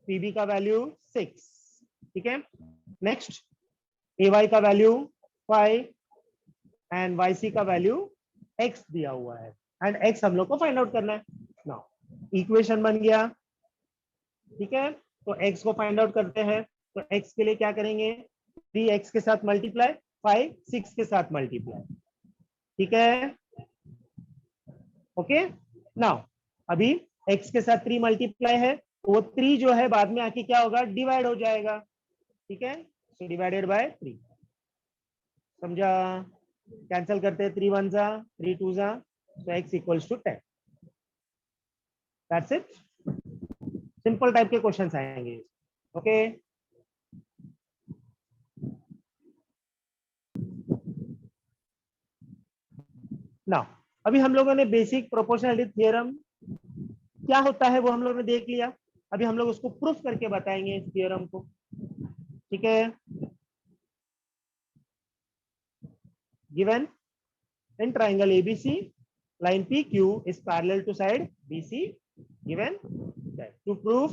PB का value 6। ठीक है, नेक्स्ट AY का वैल्यू 5 एंड YC का वैल्यू X दिया हुआ है, एंड X हम लोग को फाइंड आउट करना है। नाउ इक्वेशन बन गया। ठीक है, तो X को फाइंड आउट करते हैं, तो X के लिए क्या करेंगे, 3X के साथ मल्टीप्लाई, 5 6 के साथ मल्टीप्लाई। ठीक है, ओके, नाउ अभी X के साथ 3 मल्टीप्लाई है, तो वो 3 जो है बाद में आके क्या होगा, डिवाइड हो जाएगा। ठीक है, सो डिवाइडेड बाय 3। समझा? कैंसिल करते हैं, 3 1 जा 3 2 जा, तो X equals to 10। That's it. Simple type के क्वेश्चंस आएंगे। ओके, नाउ अभी हम लोगों ने बेसिक प्रोपोर्शनैलिटी थ्योरम क्या होता है वो हम लोगों ने देख लिया। अभी हम लोग उसको प्रूफ करके बताएंगे इस थ्योरम को। ठीक है, given in triangle ABC, line PQ is parallel to side BC, given that to prove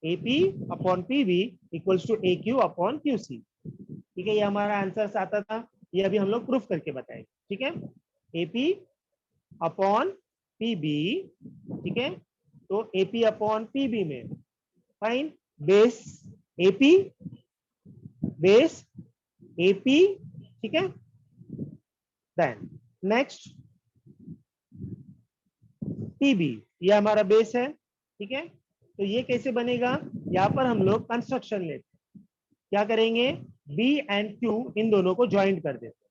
AP upon PB equals to AQ upon QC। ठीक है, ये हमारा आंसर आता था, ये अभी हम लोग प्रूफ करके बताएंगे। ठीक है, AP अपॉन PB। ठीक है, तो AP अपॉन PB में fine base AP, base AP। ठीक है, देन नेक्स्ट PB, ये हमारा बेस है। ठीक है, तो ये कैसे बनेगा, यहाँ पर हम लोग कंस्ट्रक्शन लेते हैं, क्या करेंगे, B एंड Q इन दोनों को ज्वाइंट कर देते हैं।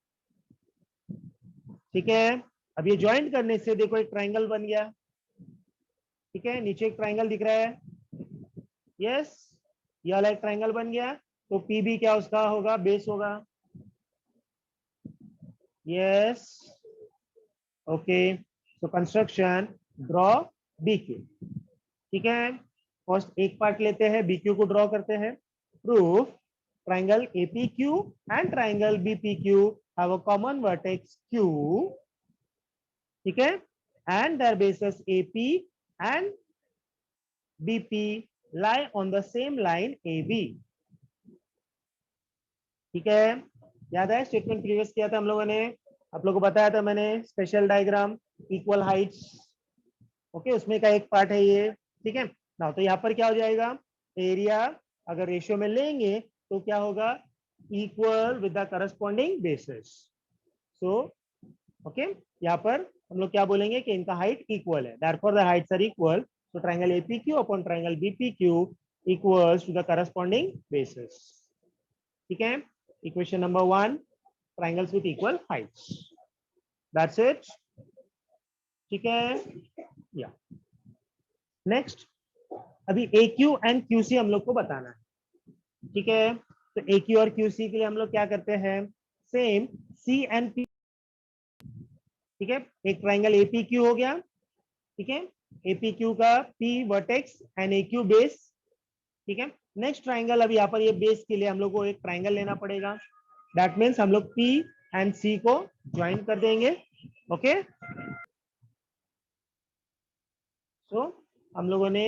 ठीक है, अब ये ज्वाइंट करने से देखो एक ट्राइंगल बन गया। ठीक है, नीचे एक ट्राइंगल दिख रहा है, यस, ये वाला एक ट्राइंगल बन गया। तो PB क्या उसका होगा, बेस होगा। Yes okay so construction draw BQ ठीक है फर्स्ट एक पार्ट लेते हैं BQ को ड्रॉ करते हैं proof triangle APQ and triangle BPQ have a common vertex Q ठीक है and their bases AP and BP lie on the same line AB ठीक है याद है स्टेटमेंट प्रीवियस किया था हम लोगों ने आप लोगों को बताया था मैंने special diagram equal Heights okay उसमें का एक पार्ट है ये ठीक है ना तो यहाँ पर क्या हो जाएगा एरिया अगर रेशियो में लेंगे तो क्या होगा equal with the corresponding bases so okay यहाँ पर हम लोग क्या बोलेंगे कि इनका हाइट इक्वल है therefore the heights are equal so triangle APQ upon triangle BPQ equals to the corresponding bases ठीक है equation number 1 triangles with equal heights that's it ठीक है या नेक्स्ट अभी AQ एंड QC हम लोग को बताना है ठीक है तो AQ और QC के लिए हम लोग क्या करते हैं सेम C एंड P ठीक है एक ट्राइंगल APQ हो गया ठीक है APQ का P vertex and AQ base ठीक है नेक्स्ट ट्राइंगल अभी यहाँ पर ये बेस के लिए हम लोग को एक ट्राइंगल लेना पड़ेगा दैट मीन्स हम लोग P एंड C को ज्वाइन कर देंगे ओके सो हम लोगों ने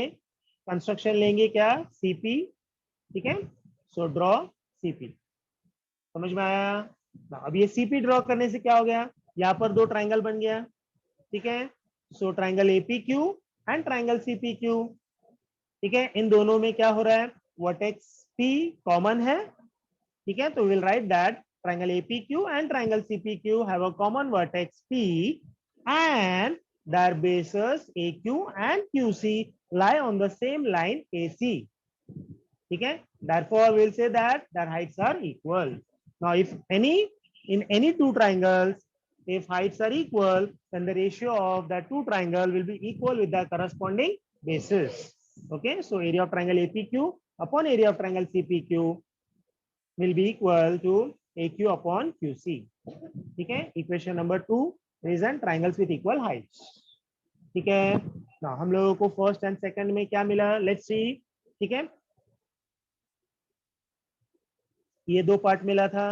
कंस्ट्रक्शन लेंगे क्या CP ठीक है सो ड्रॉ CP समझ में आया अब ये CP ड्रॉ करने से क्या हो गया यहाँ पर दो ट्राइंगल बन गया ठीक है so triangle APQ and triangle CPQ ठीक है इन दोनों में क्या हो रहा है वर्टेक्स P कॉमन है ठीक है तो will write that triangle APQ and triangle CPQ have a common vertex P and their bases AQ and QC lie on the same line AC ठीक है therefore we'll say that their heights are equal now if in any two triangles if heights are equal then the ratio of the two triangle will be equal with the corresponding bases okay so area of triangle APQ upon area of triangle CPQ will be equal to AQ upon QC ठीक है equation number 2 reason triangles with equal heights ठीक है ना हम लोगों को first and second में क्या मिला लेट्स सी ठीक है ये दो पार्ट मिला था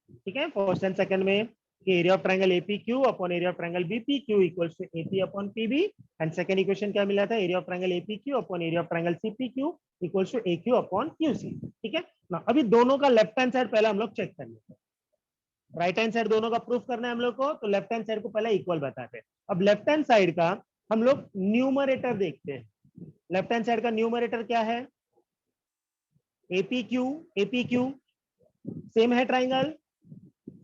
ठीक है फर्स्ट एंड सेकंड में कि area of triangle APQ upon area of triangle BPQ equals to AP upon PB and second equation क्या मिला था area of triangle APQ upon area of triangle CPQ equals to AQ upon QC ठीक है ना अभी दोनों का left hand side पहले हम लोग चेक कर लेते हैं राइट हैंड साइड दोनों का प्रूफ करना है हम लोग को तो लेफ्ट हैंड साइड को पहले इक्वल बताते हैं अब लेफ्ट हैंड साइड का हम लोग न्यूमरेटर देखते हैं लेफ्ट हैंड साइड का न्यूमरेटर क्या है APQ सेम है ट्राइंगल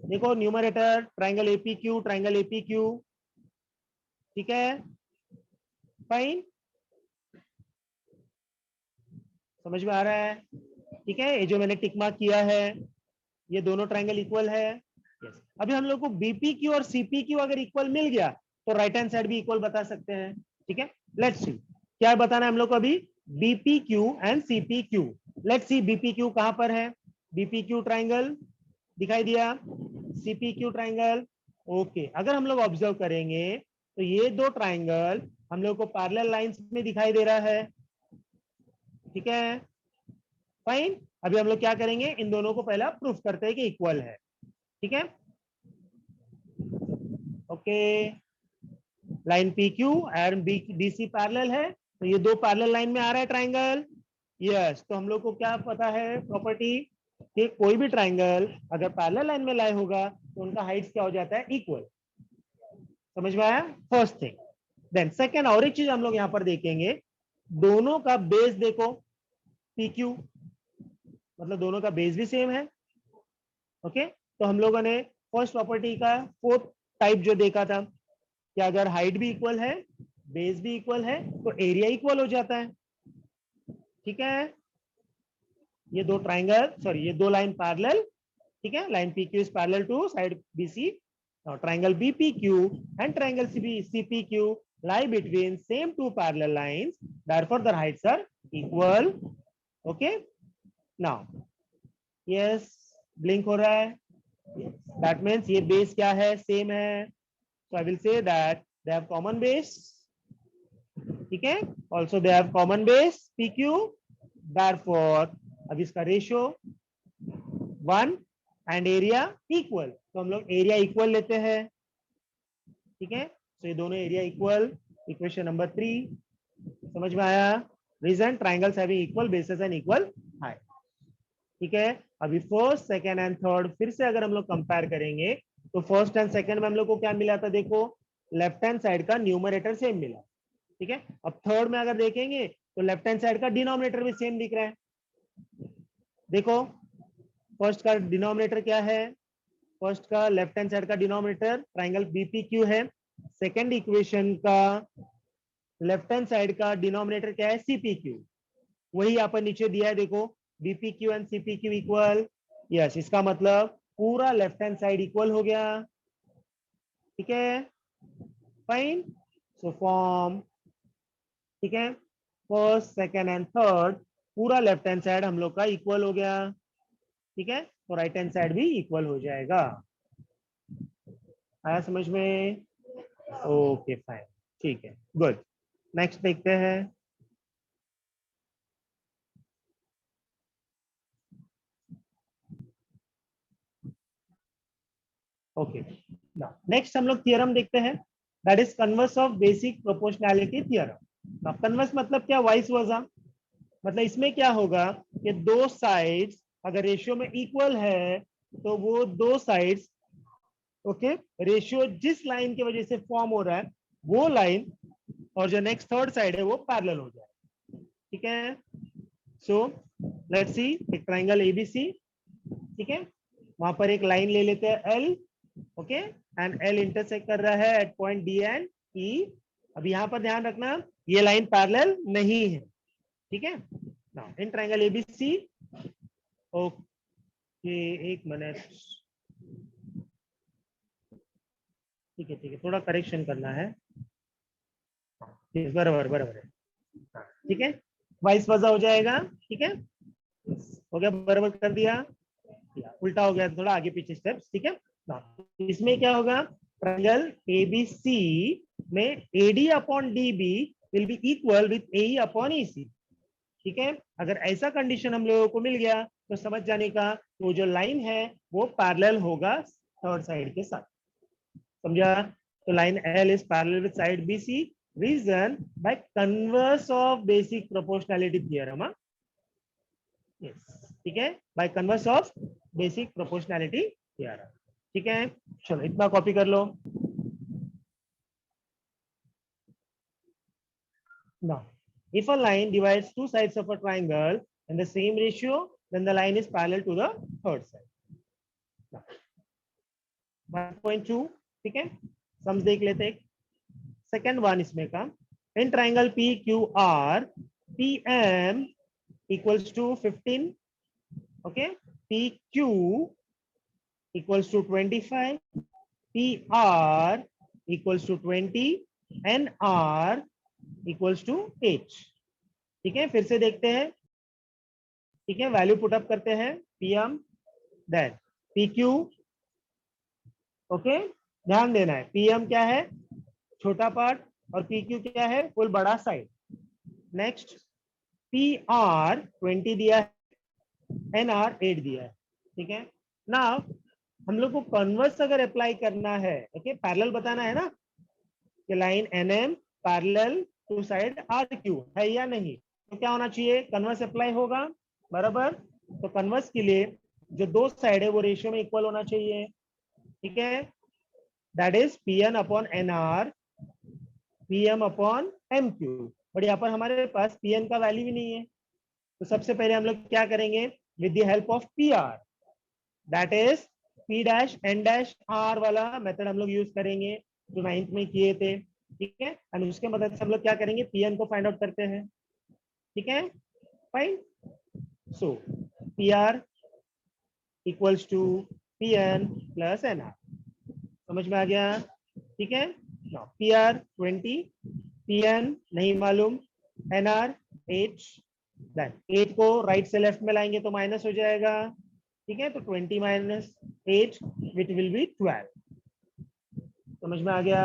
देखो न्यूमरेटर ट्राइंगल APQ ठीक है फाइन समझ में आ रहा है ठीक है ये जो मैंने टिक मार्क किया है ये दोनों ट्राइंगल इक्वल है yes. अभी हम लोग को BPQ और CPQ अगर इक्वल मिल गया तो राइट हैंड साइड भी इक्वल बता सकते हैं ठीक है लेट्स सी क्या बताना है हम लोग को अभी BPQ and CPQ let's see BPQ कहां पर है BPQ ट्राइंगल दिखाई दिया CPQ ट्राइंगल ओके अगर हम लोग ऑब्जर्व करेंगे तो ये दो ट्राइंगल हम लोग को पैरेलल लाइंस में दिखाई दे रहा है ठीक है फाइन अभी हम लोग क्या करेंगे इन दोनों को पहला प्रूफ करते हैं कि इक्वल है ठीक है okay line PQ and BC parallel है तो ये दो पैरेलल लाइन में आ रहा है ट्राइंगल यस तो हम लोग को क्या पता है प्रॉपर्टी कि कोई भी ट्राइंगल अगर पैरेलल लाइन में लाई होगा तो उनका हाइट्स क्या हो जाता है इक्वल समझ में आया फर्स्ट थिंग देन सेकंड और एक चीज हम लोग यहां पर देखेंगे दोनों का बेस देखो PQ मतलब दोनों का बेस भी सेम है ओके तो हम लोगों ने फर्स्ट प्रॉपर्टी का फोर्थ टाइप जो देखा था कि अगर हाइट भी इक्वल है बेस भी इक्वल है तो एरिया इक्वल हो जाता है ठीक है ये दो ट्राइंगल सॉरी ये दो लाइन पैरेलल ठीक है line PQ is parallel to side BC now triangle BPQ and triangle CPQ lie between same two parallel lines therefore their heights are equal okay now yes blink हो रहा है that means ये base क्या है, same है, so I will say that they have common base, ठीक है, also they have common base PQ, therefore अब इसका रेशियो 1 एंड एरिया इक्वल, तो हम लोग एरिया इक्वल लेते हैं, ठीक है, तो ये दोनों एरिया इक्वल, इक्वेशन नंबर 3 समझ में आया। Reason triangles having equal bases and equal height, ठीक है। अभी फर्स्ट सेकंड एंड थर्ड फिर से अगर हम लोग कंपेयर करेंगे तो फर्स्ट एंड सेकंड में हम लोग को क्या मिला था, देखो लेफ्ट हैंड साइड का न्यूमरेटर सेम मिला, ठीक है। अब थर्ड में अगर देखेंगे तो लेफ्ट हैंड साइड का डिनोमिनेटर भी सेम दिख रहा है। देखो फर्स्ट का डिनोमिनेटर क्या है, फर्स्ट का लेफ्ट हैंड साइड का डिनोमिनेटर ट्राइंगल बीपीक्यू है, सेकंड इक्वेशन का लेफ्ट हैंड साइड का डिनोमिनेटर क्या है, सीपीक्यू, वही यहाँ पर नीचे दिया है, देखो BPQ and CPQ equal, yes, इसका मतलब पूरा लेफ्ट हैंड साइड इक्वल हो गया, ठीक है, फाइन, सो फॉर्म, ठीक है, फर्स्ट सेकंड एंड थर्ड पूरा लेफ्ट हैंड साइड हम लोग का इक्वल हो गया, ठीक है, तो राइट हैंड साइड भी इक्वल हो जाएगा। आया समझ में? ओके फाइन, ठीक है, गुड। नेक्स्ट देखते हैं। ओके, नेक्स्ट हम लोग थियरम देखते हैं, that is converse of basic proportionality theorem. Converse मतलब क्या, वाइस वर्सा, मतलब इसमें क्या होगा कि दो साइड्स अगर रेशियो में इक्वल है तो वो दो साइड्स, ओके, रेशियो जिस लाइन की वजह से फॉर्म हो रहा है वो लाइन और जो नेक्स्ट थर्ड साइड है वो पैरेलल हो जाए, ठीक है। सो लेट्स सी एक ट्राइंगल एबीसी, ठीक है, वहां पर एक लाइन ले लेते हैं L, okay, and L intersect कर रहा है एट पॉइंट डी एंड ई। अब यहां पर ध्यान रखना ये लाइन पैरेलल नहीं है, ठीक है। Now in triangle ABC, okay एक मिनट, ठीक है ठीक है, थोड़ा करेक्शन करना है, बराबर बराबर है, ठीक है, वाइस वर्सा हो जाएगा, ठीक है, हो गया, बराबर कर दिया, उल्टा हो गया थोड़ा आगे पीछे स्टेप्स, ठीक है। इसमें क्या होगा, ट्रायंगल एबीसी में AD upon DB will be equal with AE upon EC, ठीक है। अगर ऐसा कंडीशन हम लोगों को मिल गया तो समझ जाने का वो जो लाइन है वो पैरेलल होगा थर्ड साइड के साथ, समझा। तो line L is parallel with side BC, reason by converse of basic proportionality theorem, ठीक है, by converse of basic proportionality theorem, ठीक है। चलो इतना कॉपी कर लो। Now, if a line divides two sides of a triangle in the same ratio, then the line is parallel to the third side. Now, 1.2, ठीक है, sums देख लेते हैं। सेकंड वन इसमें का, in triangle P Q R P M equals to 15, okay, P Q equals to 25, P R equals to 20, N R equals to 8, ठीक है। फिर से देखते हैं, ठीक है, वैल्यू पुट अप करते हैं, PM that P Q, okay, ध्यान देना है पीएम क्या है, छोटा पार्ट, और पी क्यू क्या है, फुल बड़ा साइड। नेक्स्ट पी आर 20 दिया है, एन आर 8 दिया है, ठीक है। नाउ हम लोग को कन्वर्स अगर अप्लाई करना है, ओके, पैरेलल बताना है ना कि line N M parallel to side R Q है या नहीं, तो क्या होना चाहिए, कन्वर्स अप्लाई होगा, बराबर। तो कन्वर्स के लिए जो दो साइड है वो रेशियो में इक्वल होना चाहिए, ठीक है, that is P N upon N R, P M upon M Q, but यहाँ पर हमारे पास पी एन का वैल्यू भी नहीं है, तो सबसे पहले हम लोग क्या करेंगे, with the help of P R, that is P dash N dash R वाला मेथड हम लोग यूज करेंगे जो 9th में किए थे, ठीक है, एंड उसके मदद से हम लोग क्या करेंगे, पीएन को फाइंड आउट करते हैं, ठीक है, fine. So P R equals to P N plus N R, समझ में आ गया, ठीक है। पी आर 20, पी एन नहीं मालूम, एन आर 8, 8 को राइट से लेफ्ट में लाएंगे तो माइनस हो जाएगा, ठीक है, तो 20 माइनस 8 विच विल बी 12। समझ में आ गया?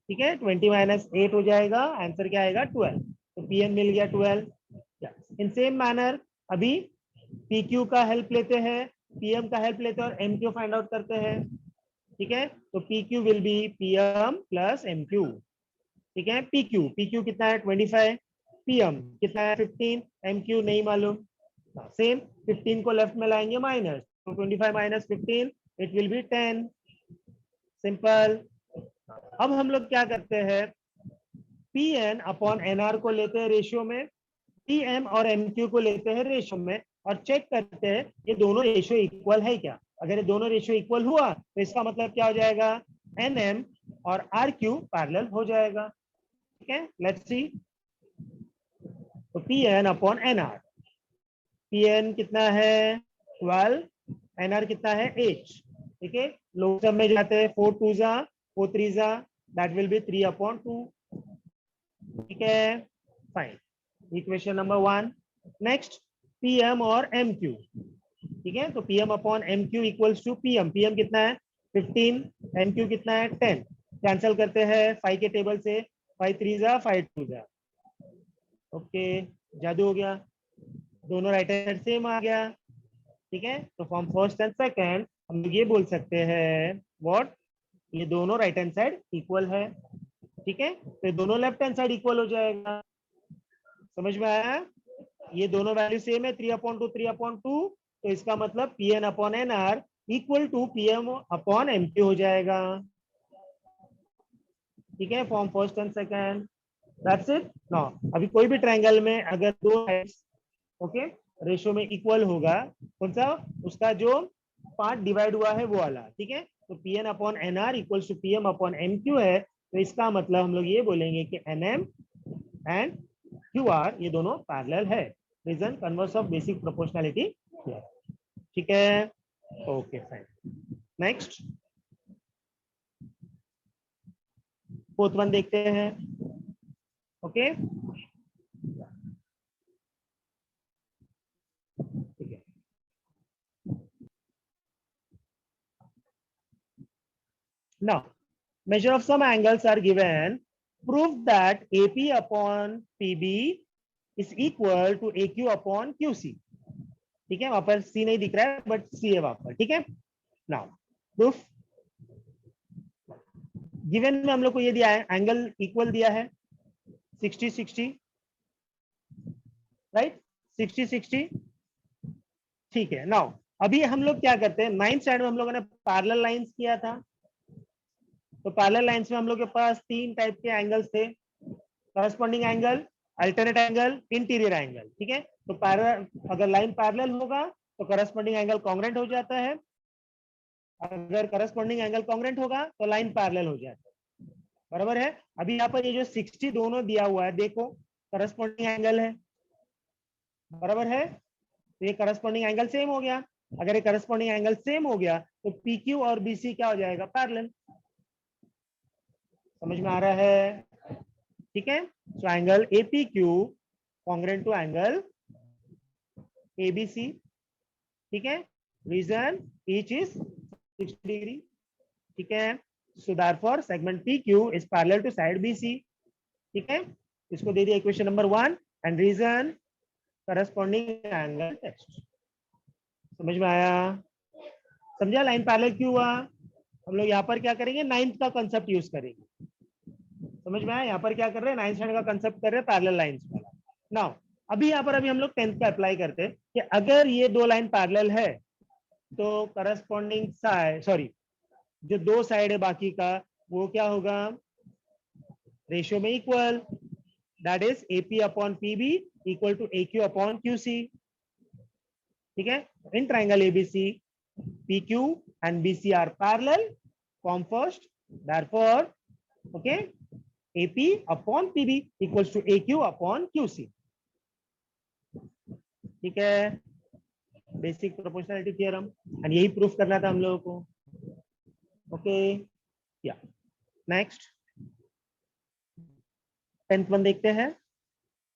ठीक है, 20 माइनस 8 हो जाएगा, आंसर क्या आएगा 12। तो पीएम मिल गया 12। इन सेम मैनर अभी पीक्यू का हेल्प लेते हैं, पीएम का हेल्प लेते हैं और एमक्यू फाइंड आउट करते हैं। ठीक है, तो PQ will be PM plus MQ. ठीक है, पीक्यू पीक्यू कितना है 25, पीएम कितना है 15, एमक्यू नहीं मालूम। सेम 15 को लेफ्ट में लाएंगे माइनस, तो 25 minus 15 it will be 10। Simple. अब हम लोग क्या करते हैं, पी एन अपॉन एनआर को लेते हैं रेशियो में, पी एम और एम क्यू को लेते हैं रेशियो में, और चेक करते हैं ये दोनों रेशियो इक्वल है क्या। अगर ये दोनों रेशियो इक्वल हुआ तो इसका मतलब क्या हो जाएगा, एन एम और आर क्यू पैरेलल हो जाएगा। ठीक है, लेट्स सी। तो P N upon N R, P N कितना है 12, एन आर कितना है 8। ठीक है, लोग सब में जाते हैं, 4 2 जा 4 3 जा, दैट विल बी 3 अपॉन 2। ठीक है, fine, equation number 1। Next PM और एम क्यू। ठीक है, तो PM upon M Q equals to PM, PM कितना है 15, एम क्यू कितना है 10। कैंसिल करते हैं 5 के टेबल से, 5 3 जा 5 2 जा। ओके, जादू हो गया, दोनों राइट हैंड सेम आ गया। ठीक है, तो फ्रॉम फर्स्ट एंड सेकंड हम लोग ये बोल सकते हैं व्हाट, ये दोनों राइट हैंड साइड इक्वल है। ठीक है, तो दोनों लेफ्ट हैंड साइड इक्वल हो जाएगा। समझ में आया? ये दोनों वैल्यू सेम है, 3/2 3/2, तो इसका मतलब P N upon N R equal to P M upon M Q हो जाएगा। ठीक है, from first and second, that's it. Now अभी कोई भी ट्रायंगल में अगर दो साइड्स ओके रेशियो में इक्वल होगा, कौन सा, उसका जो पार्ट डिवाइड हुआ है वो वाला। ठीक है, तो P N upon N R equals to P M upon M Q है, तो इसका मतलब हम लोग ये बोलेंगे कि N M and Q R ये दोनों पैरेलल है। Reason converse of basic proportionality. ठीक है, okay fine. Next fourth one देखते हैं। ओके, ठीक है, now measure of some angles are given, prove that AP upon PB is equal to AQ upon QC। ठीक है, वहां पर C नहीं दिख रहा है बट C है वहां पर। ठीक है, नाउ प्रूफ गिवन में हम लोग को ये दिया है, एंगल इक्वल दिया है 60 60, राइट, 60 60। ठीक है, नाउ अभी हम लोग क्या करते हैं, 9th स्टैंडर्ड में हम लोगों ने पैरेलल लाइंस किया था, तो पैरेलल लाइंस में हम लोग के पास 3 टाइप के एंगल्स थे, corresponding angle, alternate angle, interior angle. ठीक है, तो पैरेलल, अगर लाइन पैरेलल होगा तो करस्पॉन्डिंग एंगल कांग्रुएंट हो जाता है, अगर करस्पॉन्डिंग एंगल कांग्रुएंट होगा तो लाइन पैरेलल हो जाता है। बराबर है? अभी यहाँ पर ये जो 60 दोनों दिया हुआ है, देखो करस्पॉन्डिंग एंगल है, बराबर है, तो ये करस्पॉन्डिंग एंगल सेम हो गया। अगर ये करस्पॉन्डिंग एंगल सेम हो गया तो PQ और BC क्या हो जाएगा, पैरेलल। समझ में आ रहा है? ठीक है, so angle APQ congruent to angle ABC। ठीक है, रीजन ईच इज 60 डिग्री। ठीक है, so therefore segment PQ is parallel to side BC। ठीक है, इसको दे दिया equation number 1 and reason corresponding angle text. समझ में आया? समझा लाइन पैरेलल क्यों हुआ? हम लोग यहाँ पर क्या करेंगे, 9th का कंसेप्ट यूज करेंगे। समझ में आया? यहाँ पर क्या कर रहे हैं, 9th स्टैंडर्ड का कंसेप्ट कर रहे हैं पैरेलल लाइंस वाला। नाउ अभी यहाँ पर अभी हम लोग 10th का अप्लाई करते हैं कि अगर ये दो लाइन पैरेलल है तो करस्पॉन्डिंग साइड, सॉरी, जो दो साइड है बाकी का वो क्या होगा, रेशियो में equal, that is AP upon PB equal to AQ upon QC। ठीक है, in triangle ABC PQ and BC are parallel, form first, therefore okay AP upon PB equals to AQ upon QC। ठीक है, basic proportionality theorem, and यही proof करना था हम लोगों को। ओके, या नेक्स्ट 10th वन देखते हैं।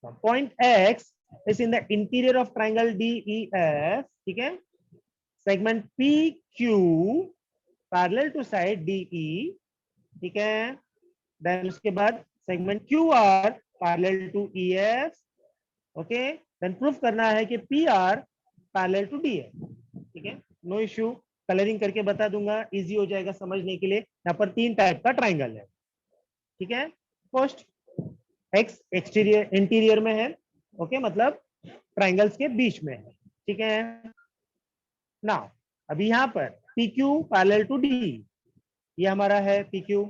Point X is in the interior of triangle DEF। ठीक है, segment P Q parallel to side D, ठीक है। देन उसके बाद segment Q R parallel to E F, okay. Then proof करना है कि P R parallel to D F, ठीक है। नो इश्यू, कलरिंग करके बता दूंगा, इजी हो जाएगा समझने के लिए। यहाँ पर 3 टाइप का ट्राइंगल है, ठीक है। फर्स्ट एक्स एक्सटीरियर इंटीरियर में है, ओके, मतलब ट्राइंगल्स के बीच में है, ठीक है। नाउ अभी यहाँ पर P Q parallel to D, ये हमारा है पी क्यू,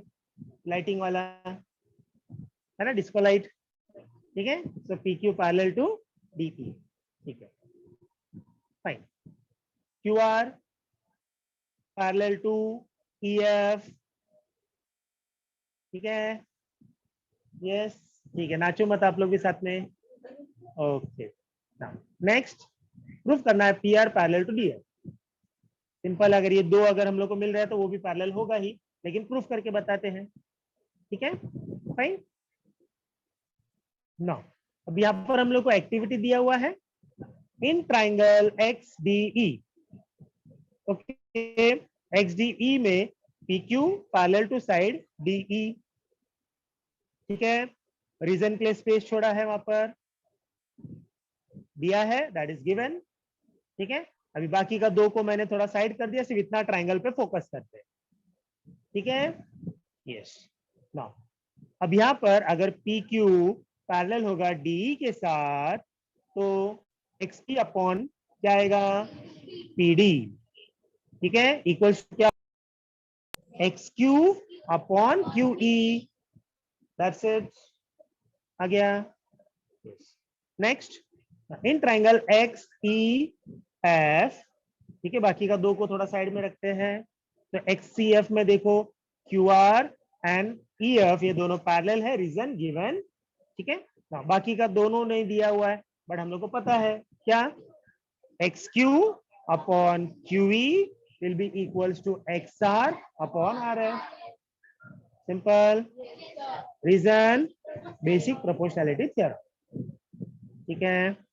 लाइटिंग वाला है ना, डिस्को लाइट, ठीक है। So P Q parallel to D P, ठीक है, fine. Q R parallel to E F, ठीक है, यस, ठीक है। नाचो मत आप लोग भी साथ में, ओके। नेक्स्ट प्रूफ करना है P R parallel to D F. Simple, अगर ये दो अगर हम लोग को मिल रहा है तो वो भी पैरेलल होगा ही, लेकिन प्रूफ करके बताते हैं, ठीक है, फाइन। नाउ अब यहाँ पर हम लोग को एक्टिविटी दिया हुआ है in triangle X D E, okay. X D E में P Q parallel to side D E, ठीक है। रीजन के लिए स्पेस छोड़ा है वहां पर, दिया है, दैट इज गिवन, ठीक है। अभी बाकी का 2 को मैंने थोड़ा साइड कर दिया, सिर्फ इतना ट्राइंगल पे फोकस करते हैं, ठीक है, यस। नाउ अब यहाँ पर अगर पी क्यू पैरेलल होगा डी के साथ, तो एक्स पी अपॉन क्या आएगा, पी डी, ठीक है, इक्वल्स क्या, X Q upon Q E, that's it, आ गया। Next in triangle X E F, ठीक है, बाकी का 2 को थोड़ा साइड में रखते हैं। तो एक्स सी एफ में देखो Q R and E F ये दोनों पैरेलल है, रीजन गिवन, ठीक है। बाकी का दोनों नहीं दिया हुआ है, बट हम लोग को पता है क्या, X Q upon Q E will be equals to X R upon R F, simple, reason basic proportionality theorem, ठीक है।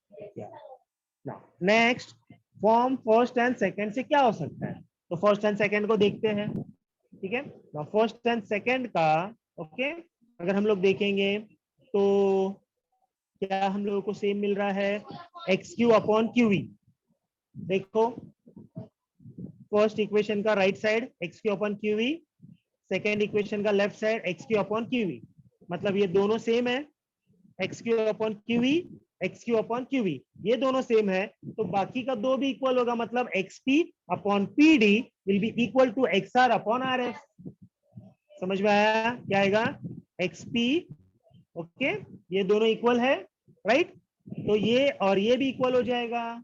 Next from first and second से क्या हो सकता है, तो फर्स्ट एंड सेकंड को देखते हैं, ठीक है। फर्स्ट एंड सेकंड का, ओके, अगर हम लोग देखेंगे तो क्या हम लोगों को सेम मिल रहा है, X Q upon Q E, देखो फर्स्ट इक्वेशन का right side X Q upon Q E, second equation का left side X Q upon Q E, मतलब ये दोनों सेम है, X Q upon Q E, X Q upon Q E, ये दोनों same है, तो बाकी का 2 भी इक्वल होगा, मतलब X P upon P D will be equal to X R upon R F, समझ में आया क्या आएगा, एक्स पी, ओके, ये दोनों इक्वल है, राइट, तो ये और ये भी इक्वल हो जाएगा,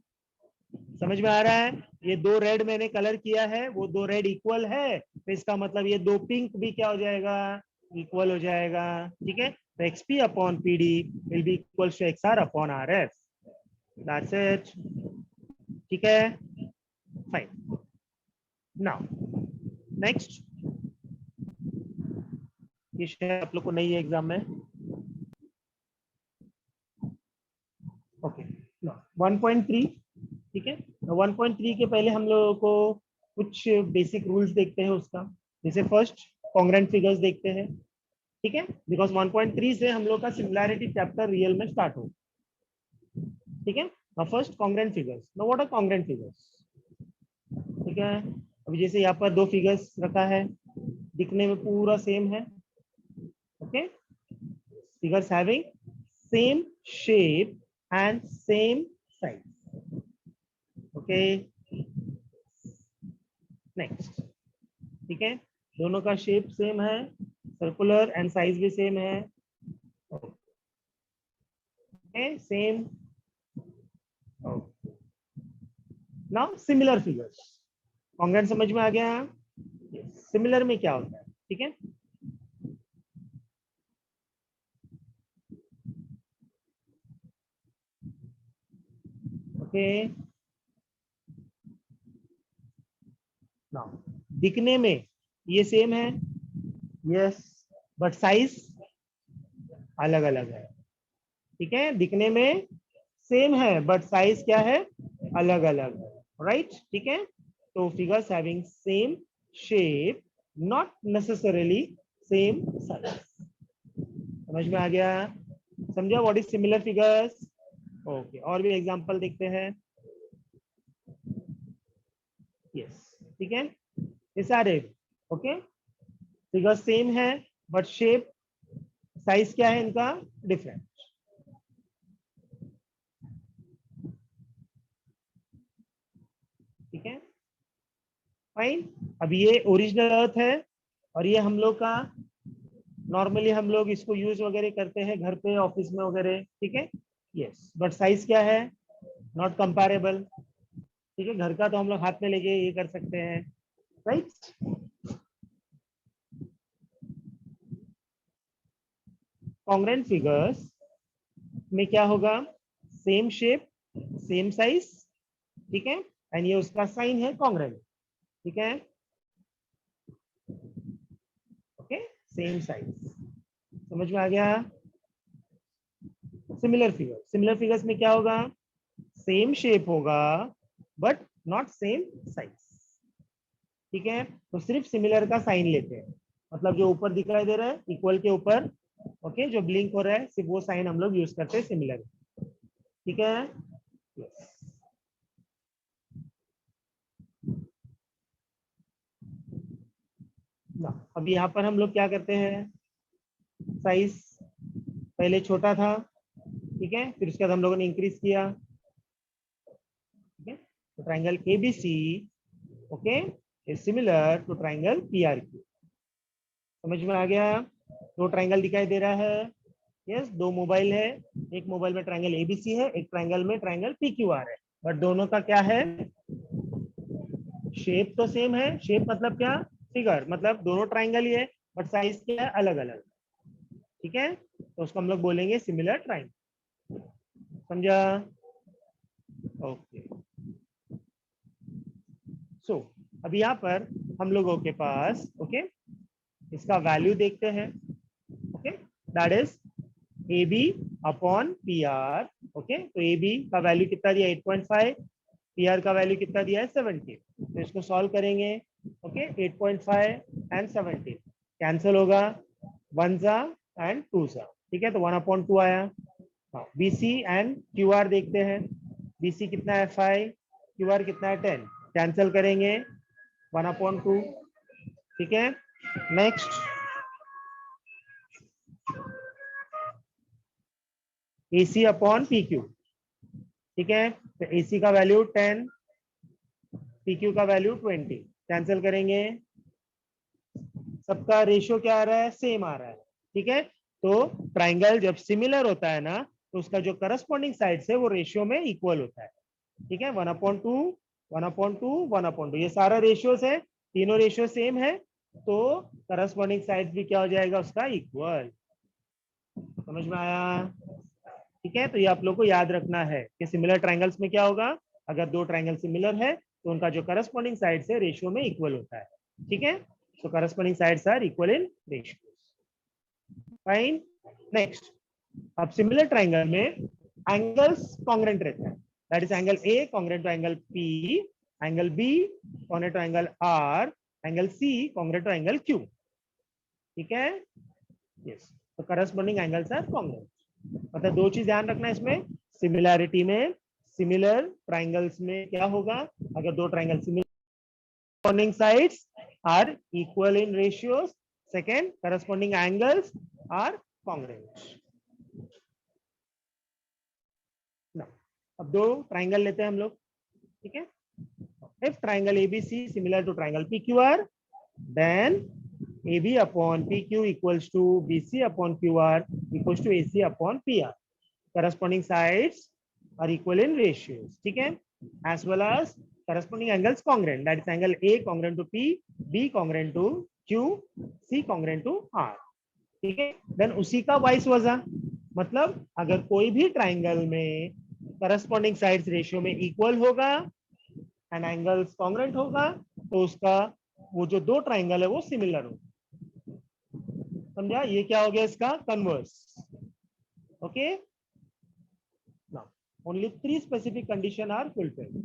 समझ में आ रहा है। ये 2 रेड मैंने कलर किया है, वो 2 रेड इक्वल है, तो इसका मतलब ये 2 पिंक भी क्या हो जाएगा, इक्वल हो जाएगा, ठीक है। तो X P upon P D will be equal to X R upon R F, that's it, ठीक है, फाइन। नाउ नेक्स्ट, ये आप लोग को नहीं है एग्जाम में, ओके। 1.3, ठीक है। 1.3 के पहले हम लोगों को कुछ बेसिक रूल्स देखते हैं उसका, जैसे फर्स्ट कॉन्ग्रेंट फिगर्स देखते हैं, ठीक है, बिकॉज 1.3 से हम लोग का सिमिलैरिटी चैप्टर रियल में स्टार्ट हो, ठीक है। First congruent figures, now what are congruent figures, ठीक है। अभी जैसे यहाँ पर 2 फिगर्स रखा है, दिखने में पूरा सेम है, okay, figures having same shape and same size, okay. Next, ठीक है, दोनों का शेप सेम है, सर्कुलर एंड साइज भी सेम है, okay, same, okay. Now similar figures, congruent समझ में आ गया, सिमिलर में क्या होता है, ठीक है, ओके। नाउ दिखने में ये सेम है, यस, बट साइज अलग अलग है, ठीक है, दिखने में सेम है बट साइज क्या है, अलग अलग है, राइट, ठीक है। तो figures having same shape not necessarily same size. समझ में आ गया? समझा what is similar figures? Okay, और भी एग्जांपल देखते हैं। यस, ठीक है, ये सारे ओके फिगर सेम है बट शेप साइज क्या है इनका डिफरेंट। ठीक है, फाइन। अब ये ओरिजिनल अर्थ है और ये हम लोग का नॉर्मली हम लोग इसको यूज वगैरह करते हैं घर पे ऑफिस में वगैरह। ठीक है, यस, बट साइज क्या है नॉट कंपेरेबल। ठीक है, घर का तो हम लोग हाथ में लेके ये कर सकते हैं, राइट। कॉन्ग्रुएंट फिगर्स में क्या होगा? सेम शेप सेम साइज, ठीक है, एंड ये उसका साइन है कॉन्ग्रुएंट। ठीक है, ओके, सेम साइज। समझ में आ गया? सिमिलर फिगर्स में क्या होगा? सेम शेप होगा बट नॉट सेम साइज। ठीक है, तो सिर्फ सिमिलर का साइन लेते हैं, मतलब जो ऊपर दिखाई दे रहा है इक्वल के ऊपर, ओके, जो ब्लिंक हो रहा है सिर्फ वो साइन हम लोग यूज करते हैं सिमिलर। ठीक है, yes. ना अब यहाँ पर हम लोग क्या करते हैं? साइज पहले छोटा था, ठीक है, फिर उसके बाद हम लोगों ने इंक्रीज किया। ठीक है, तो triangle ABC okay is similar to triangle PRQ. समझ में आ गया? दो ट्राइंगल दिखाई दे रहा है, यस, दो मोबाइल है, एक मोबाइल में ट्राइंगल एबीसी है, एक ट्राइंगल में ट्राइंगल पीक्यूआर है, बट दोनों का क्या है? शेप तो सेम है। शेप मतलब क्या? फिगर, मतलब दोनों ट्राइंगल ही है बट साइज क्या है? अलग अलग। ठीक है, तो उसको हम लोग बोलेंगे सिमिलर ट्राइंगल। समझा? ओके, सो अब यहाँ पर हम लोगों के पास ओके इसका वैल्यू देखते हैं। Okay, that is A B upon P R. Okay, तो ए बी का वैल्यू कितना दिया? 8.5। पी आर का वैल्यू कितना दिया है? 17। तो इसको सॉल्व करेंगे। ओके, 8.5 एंड 17 कैंसिल होगा, 1 सा एंड 2 सा। ठीक है, तो 1/2 आया। B C and Q R देखते हैं। बी सी कितना है? 5, क्यू आर कितना है? 10। कैंसिल करेंगे, 1/2। ठीक है, नेक्स्ट AC अपॉन PQ। ठीक है, तो AC का वैल्यू 10, PQ का वैल्यू 20। कैंसिल करेंगे, सबका रेशियो क्या आ रहा है? सेम आ रहा है। ठीक है, तो ट्राइंगल जब सिमिलर होता है ना तो उसका जो करस्पॉन्डिंग साइड है वो रेशियो में इक्वल होता है। ठीक है, 1/2 1/2 1/2, ये सारा रेशियोस है, तीनों रेशियो सेम है, तो करस्पॉन्डिंग साइड भी क्या हो जाएगा उसका? इक्वल। समझ में आया? ठीक है, तो ये आप लोग को याद रखना है कि सिमिलर ट्राइंगल्स में क्या होगा? अगर दो ट्राइंगल सिमिलर है तो उनका जो करस्पॉन्डिंग साइड है रेशियो में इक्वल होता है। ठीक है, so corresponding sides are equal in ratios. Fine. Next, अब सिमिलर ट्राइंगल में एंगल्स कॉन्ग्रुएंट रहते हैं, that is angle A congruent to angle P, angle B congruent to angle R, angle C congruent to angle Q. ठीक है, yes, तो corresponding angles are congruent. मतलब दो चीज ध्यान रखना है इसमें, सिमिलैरिटी में, सिमिलर ट्राइंगल्स में क्या होगा? अगर दो triangle similar, corresponding sides are equal in ratios. Second, corresponding angles are congruent. Now, अब दो ट्राइंगल लेते हैं हम लोग। ठीक है, if triangle ABC similar to triangle PQR, then AB upon PQ equals to BC upon QR equals to AC upon PR. Corresponding sides are equal in ratios. ठीक है, as well as corresponding angles congruent, that is angle A congruent to P, B congruent to Q, C congruent to R. ठीक है, then उसी का vice versa, मतलब अगर कोई भी ट्राइंगल में करस्पॉन्डिंग साइड्स रेशियो में इक्वल होगा एंड एंगल्स कॉन्ग्रुएंट होगा तो उसका वो जो दो ट्राइंगल है वो सिमिलर होगा। समझा? ये क्या हो गया इसका converse. Okay, now only 3 specific condition are fulfilled.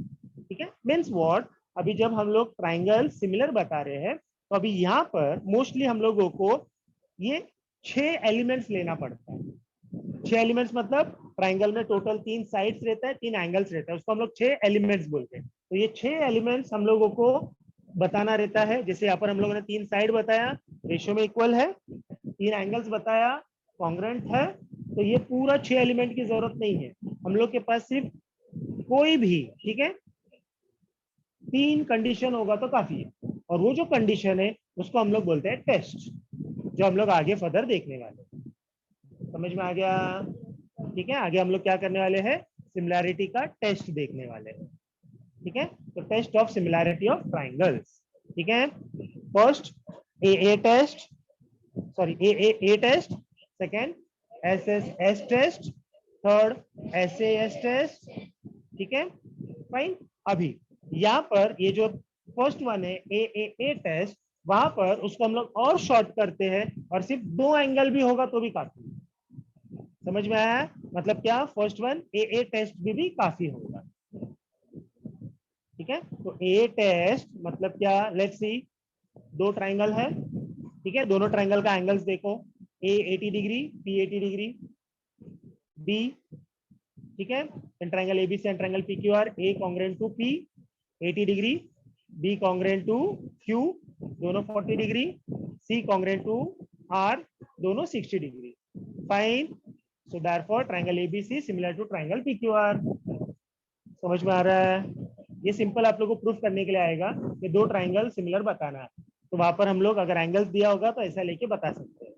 ठीक है, means what? अभी जब हम लोग ट्राइंगल सिमिलर बता रहे हैं तो अभी यहाँ पर मोस्टली हम लोगों को ये 6 एलिमेंट्स लेना पड़ता है। 6 एलिमेंट्स मतलब ट्राइंगल में टोटल 3 साइड्स रहता है, 3 एंगल्स रहता है, उसको हम लोग 6 एलिमेंट्स बोलते हैं। तो ये 6 एलिमेंट्स हम लोगों को बताना रहता है। जैसे यहाँ पर हम लोगों ने 3 साइड बताया, रेशियो में इक्वल है, 3 एंगल्स बताया, कॉन्ग्रुएंट है। तो ये पूरा 6 एलिमेंट की जरूरत नहीं है, हम लोग के पास सिर्फ कोई भी, ठीक है, 3 कंडीशन होगा तो काफी है। और वो जो कंडीशन है उसको हम लोग बोलते हैं टेस्ट, जो हम लोग आगे फर्दर देखने वाले हैं। समझ में आ गया? ठीक है, आगे हम लोग क्या करने वाले हैं, सिमिलैरिटी का टेस्ट देखने वाले हैं। ठीक है, तो test of similarity of triangles. ठीक है, first A test, sorry A test, second S test, third S test. ठीक है, फाइन। अभी यहाँ पर ये जो फर्स्ट वन है ए टेस्ट, वहां पर उसको हम लोग और शॉर्ट करते हैं और सिर्फ 2 एंगल भी होगा तो भी काफी। समझ में आया? मतलब क्या, फर्स्ट वन ए टेस्ट भी काफी होगा। ठीक है, तो ए टेस्ट मतलब क्या, लेट्स सी, 2 ट्राइंगल है, ठीक है, दोनों ट्राइंगल का एंगल्स देखो, A 80 degree, B 80 degree, B, ठीक है, triangle ABC and triangle PQR, A congruent to P 80 degree, B congruent to Q दोनों 40 degree, C congruent to R दोनों 60 degree. Fine, so therefore triangle ABC similar to triangle PQR. समझ में आ रहा है? ये सिंपल आप लोगों को प्रूफ करने के लिए आएगा कि 2 ट्राइंगल सिमिलर बताना है, तो वहां पर हम लोग अगर एंगल्स दिया होगा तो ऐसा लेके बता सकते हैं।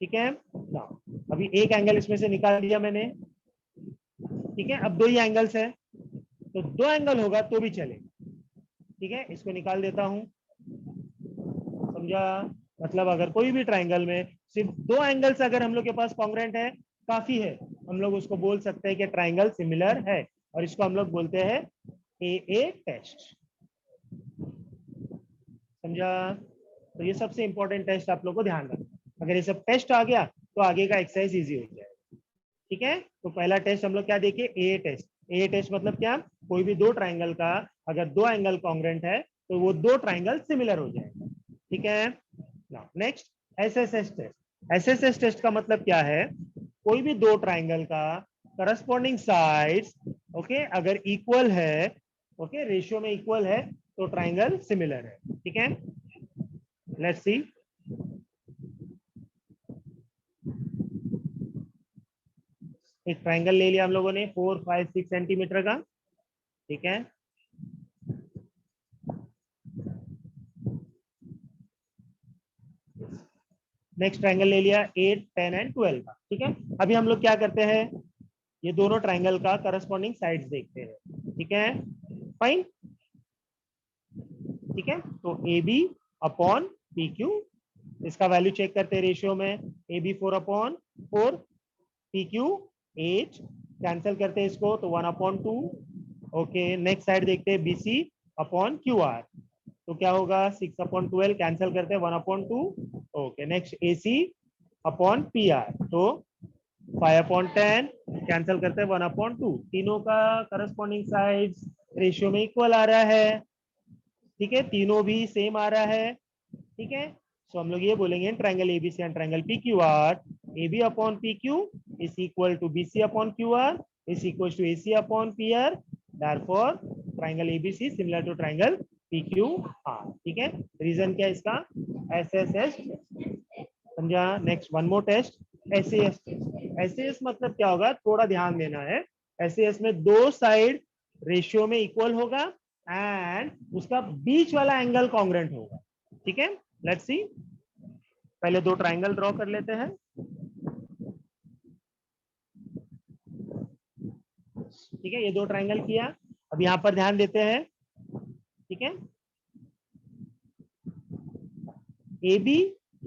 ठीक है ना, अभी एक एंगल इसमें से निकाल दिया मैंने। ठीक है, अब 2 ही एंगल्स है, तो 2 एंगल होगा तो भी चलेगा। ठीक है, इसको निकाल देता हूं। समझा? मतलब अगर कोई भी ट्राइंगल में सिर्फ 2 एंगल्स अगर हम लोग के पास कॉन्ग्रुएंट है, काफी है, हम लोग उसको बोल सकते हैं कि ट्राइंगल सिमिलर है, और इसको हम लोग बोलते हैं ए टेस्ट। समझा? तो ये सबसे इंपॉर्टेंट टेस्ट आप लोग को ध्यान रखना, अगर ये सब टेस्ट आ गया तो आगे का एक्सरसाइज इजी हो जाएगा। ठीक है, तो पहला टेस्ट हम लोग क्या देखे, ए टेस्ट। ए टेस्ट मतलब क्या, कोई भी 2 ट्राइंगल का अगर 2 एंगल कॉन्ग्रुएंट है तो वो 2 ट्राइंगल सिमिलर हो जाएगा। ठीक है, next SSS test. SSS test का मतलब क्या है, कोई भी 2 ट्राइंगल का करस्पॉन्डिंग साइड्स, ओके, अगर इक्वल है, ओके, रेशियो में इक्वल है, तो ट्राइंगल सिमिलर है। ठीक है, लेट्स सी। एक ट्राइंगल ले लिया हम लोगों ने 4, 5, 6 सेंटीमीटर का। ठीक है, नेक्स्ट ट्राइंगल ले लिया 8, 10 एंड 12 का। ठीक है, अभी हम लोग क्या करते हैं, ये दोनों ट्राइंगल का करस्पॉन्डिंग साइड्स देखते हैं। ठीक है, फाइन। ठीक है, तो A B upon P Q, इसका वैल्यू चेक करते हैं रेशियो में, A B 4/4, P Q 8, cancel करते हैं इसको तो 1/2। ओके, नेक्स्ट साइड देखते हैं B C upon Q R, तो क्या होगा 6/12, कैंसिल करते हैं 1/2। Okay, next A C upon P R, तो 5/10, कैंसिल करते हैं 1/2। तीनों का करस्पॉन्डिंग साइड्स रेशियो में इक्वल आ रहा है। ठीक है, तीनों भी सेम आ रहा है। ठीक है, सो हम लोग ये बोलेंगे triangle ABC and triangle PQR, AB upon PQ is equal to BC upon QR is equal to AC upon PR, therefore triangle ABC similar to triangle PQR। ठीक है, रीजन क्या है इसका, SSS। समझा? Next one more test, SAS test. SAS मतलब क्या होगा, थोड़ा ध्यान देना है। SAS में 2 साइड रेशियो में इक्वल होगा एंड उसका बीच वाला एंगल कॉन्ग्रुएंट होगा। ठीक है, लेट्स सी, पहले 2 ट्राइंगल ड्रॉ कर लेते हैं। ठीक है, ये 2 ट्राइंगल किया, अब यहां पर ध्यान देते हैं। ठीक है, A B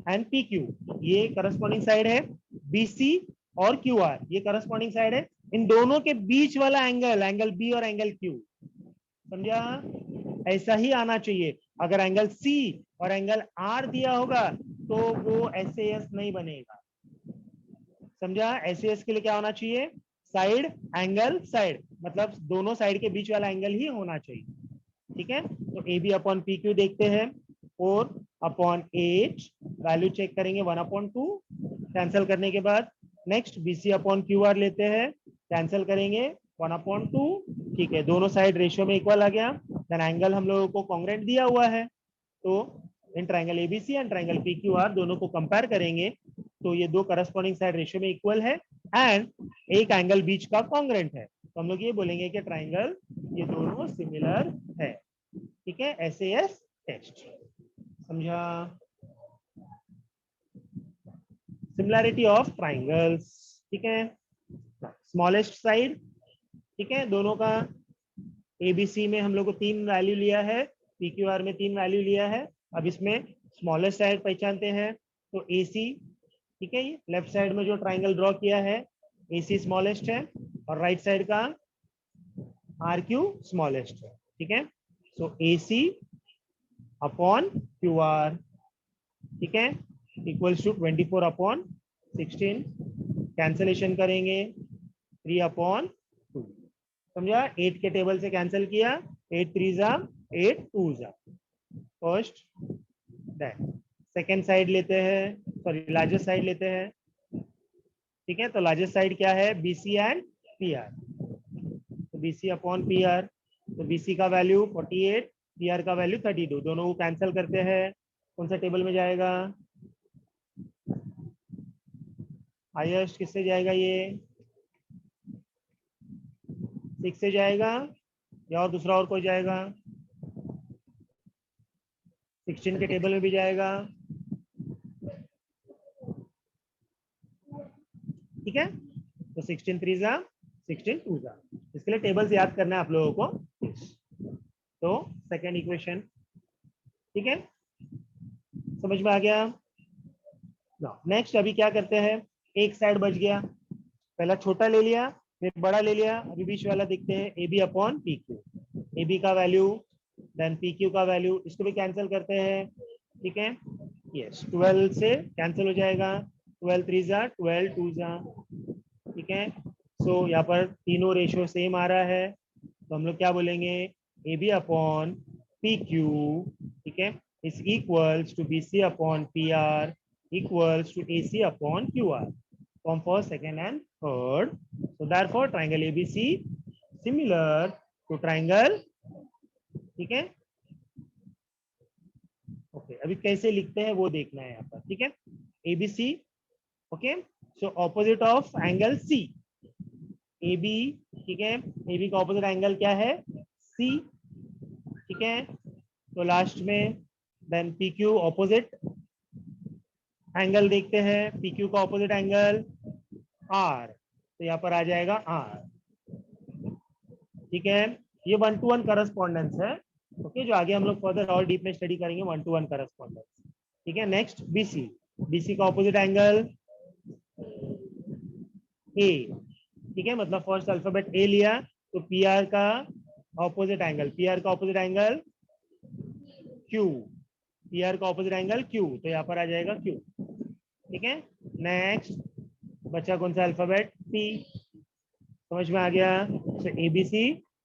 and P Q ये करस्पॉन्डिंग साइड है, BC और QR ये करस्पॉन्डिंग साइड है, इन दोनों के बीच वाला एंगल, एंगल बी और एंगल क्यू, समझा? ऐसा ही आना चाहिए। अगर एंगल C और एंगल R दिया होगा तो वो SAS नहीं बनेगा। समझा? SAS के लिए क्या होना चाहिए, साइड एंगल साइड, मतलब दोनों साइड के बीच वाला एंगल ही होना चाहिए। ठीक है। तो A B upon P Q देखते हैं, 4/8 वैल्यू चेक करेंगे, 1/2 कैंसिल करने के बाद next B C upon Q R लेते हैं, कैंसिल करेंगे 1/2। ठीक है, दोनों साइड रेशियो में इक्वल आ गया। देन एंगल हम लोगों को कांग्रुएंट दिया हुआ है, तो in triangle ABC and triangle PQR दोनों को कंपेयर करेंगे तो ये दो करस्पॉन्डिंग साइड रेशियो में इक्वल है एंड एक एंगल बीच का कांग्रुएंट है, तो हम लोग ये बोलेंगे कि ट्रायंगल ये दोनों सिमिलर है। ठीक है, एसएएस टेस्ट समझा। Similarity of triangles. ठीक है, स्मॉलेस्ट साइड, ठीक है, दोनों का एबीसी में हम लोग को 3 वैल्यू लिया है, पीक्यूआर में 3 वैल्यू लिया है। अब इसमें स्मॉलेस्ट साइड पहचानते हैं, तो एसी, ठीक है, लेफ्ट साइड में जो ट्राइंगल ड्रॉ किया है एसी स्मॉलेस्ट है और राइट साइड का आर क्यू स्मॉलेस्ट है। ठीक है, सो एसी अपॉन क्यू आर, ठीक है, इक्वल्स टू 24/16, कैंसलेशन करेंगे 3/2, समझा। 8 के टेबल से कैंसिल किया, 8 3 जा 8 2 जा, फर्स्ट। देन सेकेंड साइड लेते हैं, सॉरी लार्जेस्ट साइड लेते हैं। ठीक है, तो लार्जेस्ट साइड क्या है, बीसी एंड पीआर, तो बीसी अपॉन पीआर, तो बीसी का वैल्यू 48, पीआर का वैल्यू 32, दोनों को कैंसिल करते हैं, कौन सा टेबल में जाएगा, हाईएस्ट किससे जाएगा, ये 6 से जाएगा या और दूसरा और कोई जाएगा, 16 के टेबल में भी जाएगा। ठीक है, तो 16 3 जा 16 2 जा, इसके लिए टेबल्स याद करना है आप लोगों को। तो सेकेंड इक्वेशन, ठीक है, समझ में आ गया। नेक्स्ट अभी क्या करते हैं, एक साइड बच गया, पहला छोटा ले लिया फिर बड़ा ले लिया, अभी बीच वाला देखते हैं, A B upon P Q, A B का वैल्यू देन पी क्यू का वैल्यू, इसको भी कैंसिल करते हैं। ठीक है, यस 12 से कैंसिल हो जाएगा, 12 3 जा 12 2 जा। ठीक है, सो यहाँ पर तीनों रेशियो सेम आ रहा है, तो हम लोग क्या बोलेंगे, A B upon P Q, ठीक है, is equals to B C upon P R equals to A C upon Q R from first, second and third. So therefore triangle ABC similar to triangle, ठीक है। Okay, अभी कैसे लिखते हैं वो देखना है यहाँ पर। ठीक है, ABC, okay, so opposite of angle C, AB, ठीक है, AB का ऑपोजिट एंगल क्या है, C, ठीक है, तो लास्ट में देन PQ ऑपोजिट एंगल देखते हैं, PQ का ऑपोजिट एंगल R, तो यहाँ पर आ जाएगा R। ठीक है, ये 1-to-1 करस्पॉन्डेंस है, ओके, जो आगे हम लोग फर्दर और डीप में स्टडी करेंगे 1-to-1 करस्पॉन्डेंस। ठीक है, नेक्स्ट BC, BC का ऑपोजिट एंगल A, ठीक है, मतलब फर्स्ट अल्फाबेट A लिया तो PR का ऑपोजिट एंगल, PR का ऑपोजिट एंगल Q, PR का ऑपोजिट एंगल Q, तो यहाँ पर आ जाएगा Q। ठीक है, नेक्स्ट बचा कौन सा अल्फाबेट, P, समझ में आ गया। So ABC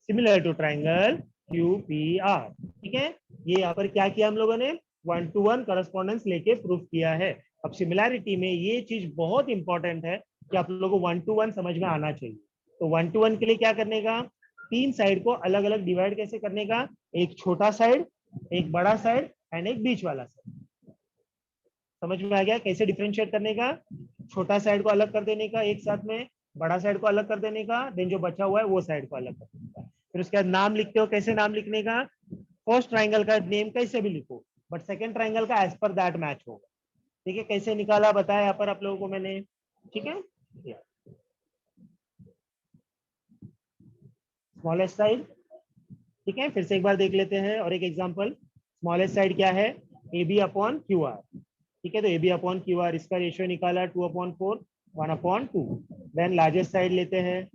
similar to triangle QPR। ठीक है, ये यहाँ पर क्या किया हम लोगों ने, 1-to-1 करस्पॉन्डेंस लेके प्रूफ किया है। अब सिमिलैरिटी में ये चीज बहुत इंपॉर्टेंट है कि आप लोगों को 1-to-1 समझ में आना चाहिए। तो 1-to-1 के लिए क्या करने का, तीन साइड को अलग अलग डिवाइड कैसे करने का, एक छोटा साइड, एक बड़ा साइड एंड एक बीच वाला साइड। समझ में आ गया कैसे डिफरेंशिएट करने का, छोटा साइड को अलग कर देने का एक साथ में, बड़ा साइड को अलग कर देने का, देन जो बचा हुआ है वो साइड को अलग कर देने का। फिर उसके बाद नाम लिखते हो, कैसे नाम लिखने का, फर्स्ट ट्राइंगल का नेम कैसे भी लिखो बट सेकंड ट्राइंगल का एज पर दैट मैच होगा। ठीक है, कैसे निकाला बताया यहाँ पर आप लोगों को मैंने। ठीक है, स्मॉलेस्ट साइड, ठीक है, फिर से एक बार देख लेते हैं और एक एग्जांपल। स्मॉलेस्ट साइड क्या है, A B upon Q R, ठीक है, तो A B upon Q R इसका रेशियो निकाला 2/4 1/2। देन लार्जेस्ट साइड लेते हैं,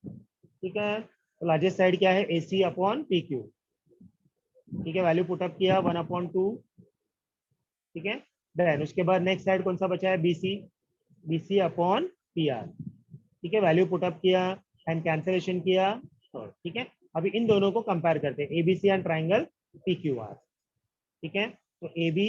ठीक है, तो लार्जेस्ट साइड क्या है, ए सी अपॉन पी क्यू, ठीक है, वैल्यू पुटअप किया 1/2। ठीक है, देन उसके बाद नेक्स्ट साइड कौन सा बचा है, B C, B C upon P R, ठीक है, वैल्यू पुटअप किया एंड कैंसिलेशन किया। ठीक है, अभी इन दोनों को कंपेयर करते हैं, एबीसी एंड ट्राइंगल पीक्यूआर। ठीक है, तो AB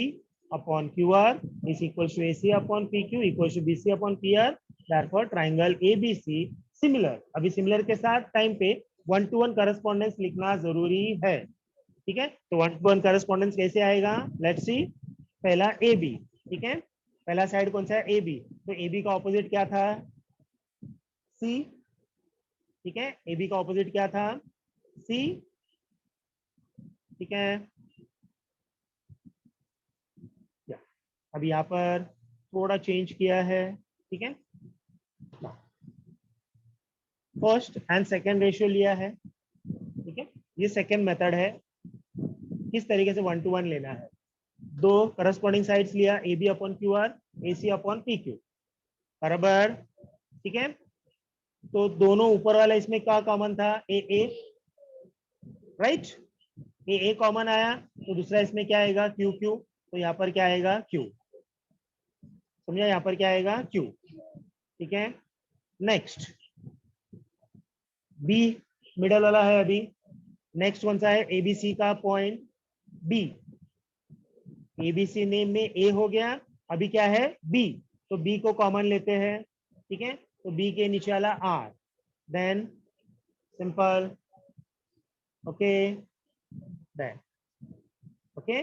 upon QR is equal to AC upon PQ equal to BC upon PR। Therefore triangle ABC similar. अभी सिमिलर के साथ टाइम पे 1-to-1 करस्पॉन्डेंस लिखना जरूरी है। ठीक है, तो 1-to-1 करस्पॉन्डेंस कैसे आएगा, लेट्स सी। पहला AB, ठीक है, पहला साइड कौन सा है, AB, तो AB का ऑपोजिट क्या था, C। ठीक है, AB का ऑपोजिट क्या था, C। ठीक है, अब यहाँ पर थोड़ा चेंज किया है। ठीक है, फर्स्ट एंड सेकंड रेशियो लिया है। ठीक है, ये सेकंड मेथड है, किस तरीके से 1-to-1 लेना है। दो करस्पॉन्डिंग साइड्स लिया, AB upon QR, AC upon PQ, बराबर। ठीक है, तो दोनों ऊपर वाला इसमें क्या कॉमन था, AA, राइट। AA कॉमन आया, तो दूसरा इसमें क्या आएगा, QQ, तो यहाँ पर क्या आएगा, Q। समझा, यहाँ पर क्या आएगा, Q। ठीक है, नेक्स्ट B मिडल वाला है अभी। नेक्स्ट कौन सा है, ABC का पॉइंट B। ABC नेम में A हो गया, अभी क्या है B, तो B को कॉमन लेते हैं। ठीक है, तो B के नीचे वाला R, then simple, okay, then okay,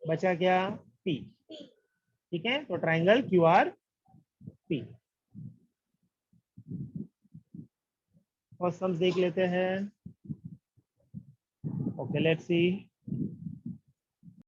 बचा क्या P। ठीक है, तो ट्राइंगल QRP। और सम्स देख लेते हैं। Okay, let's see.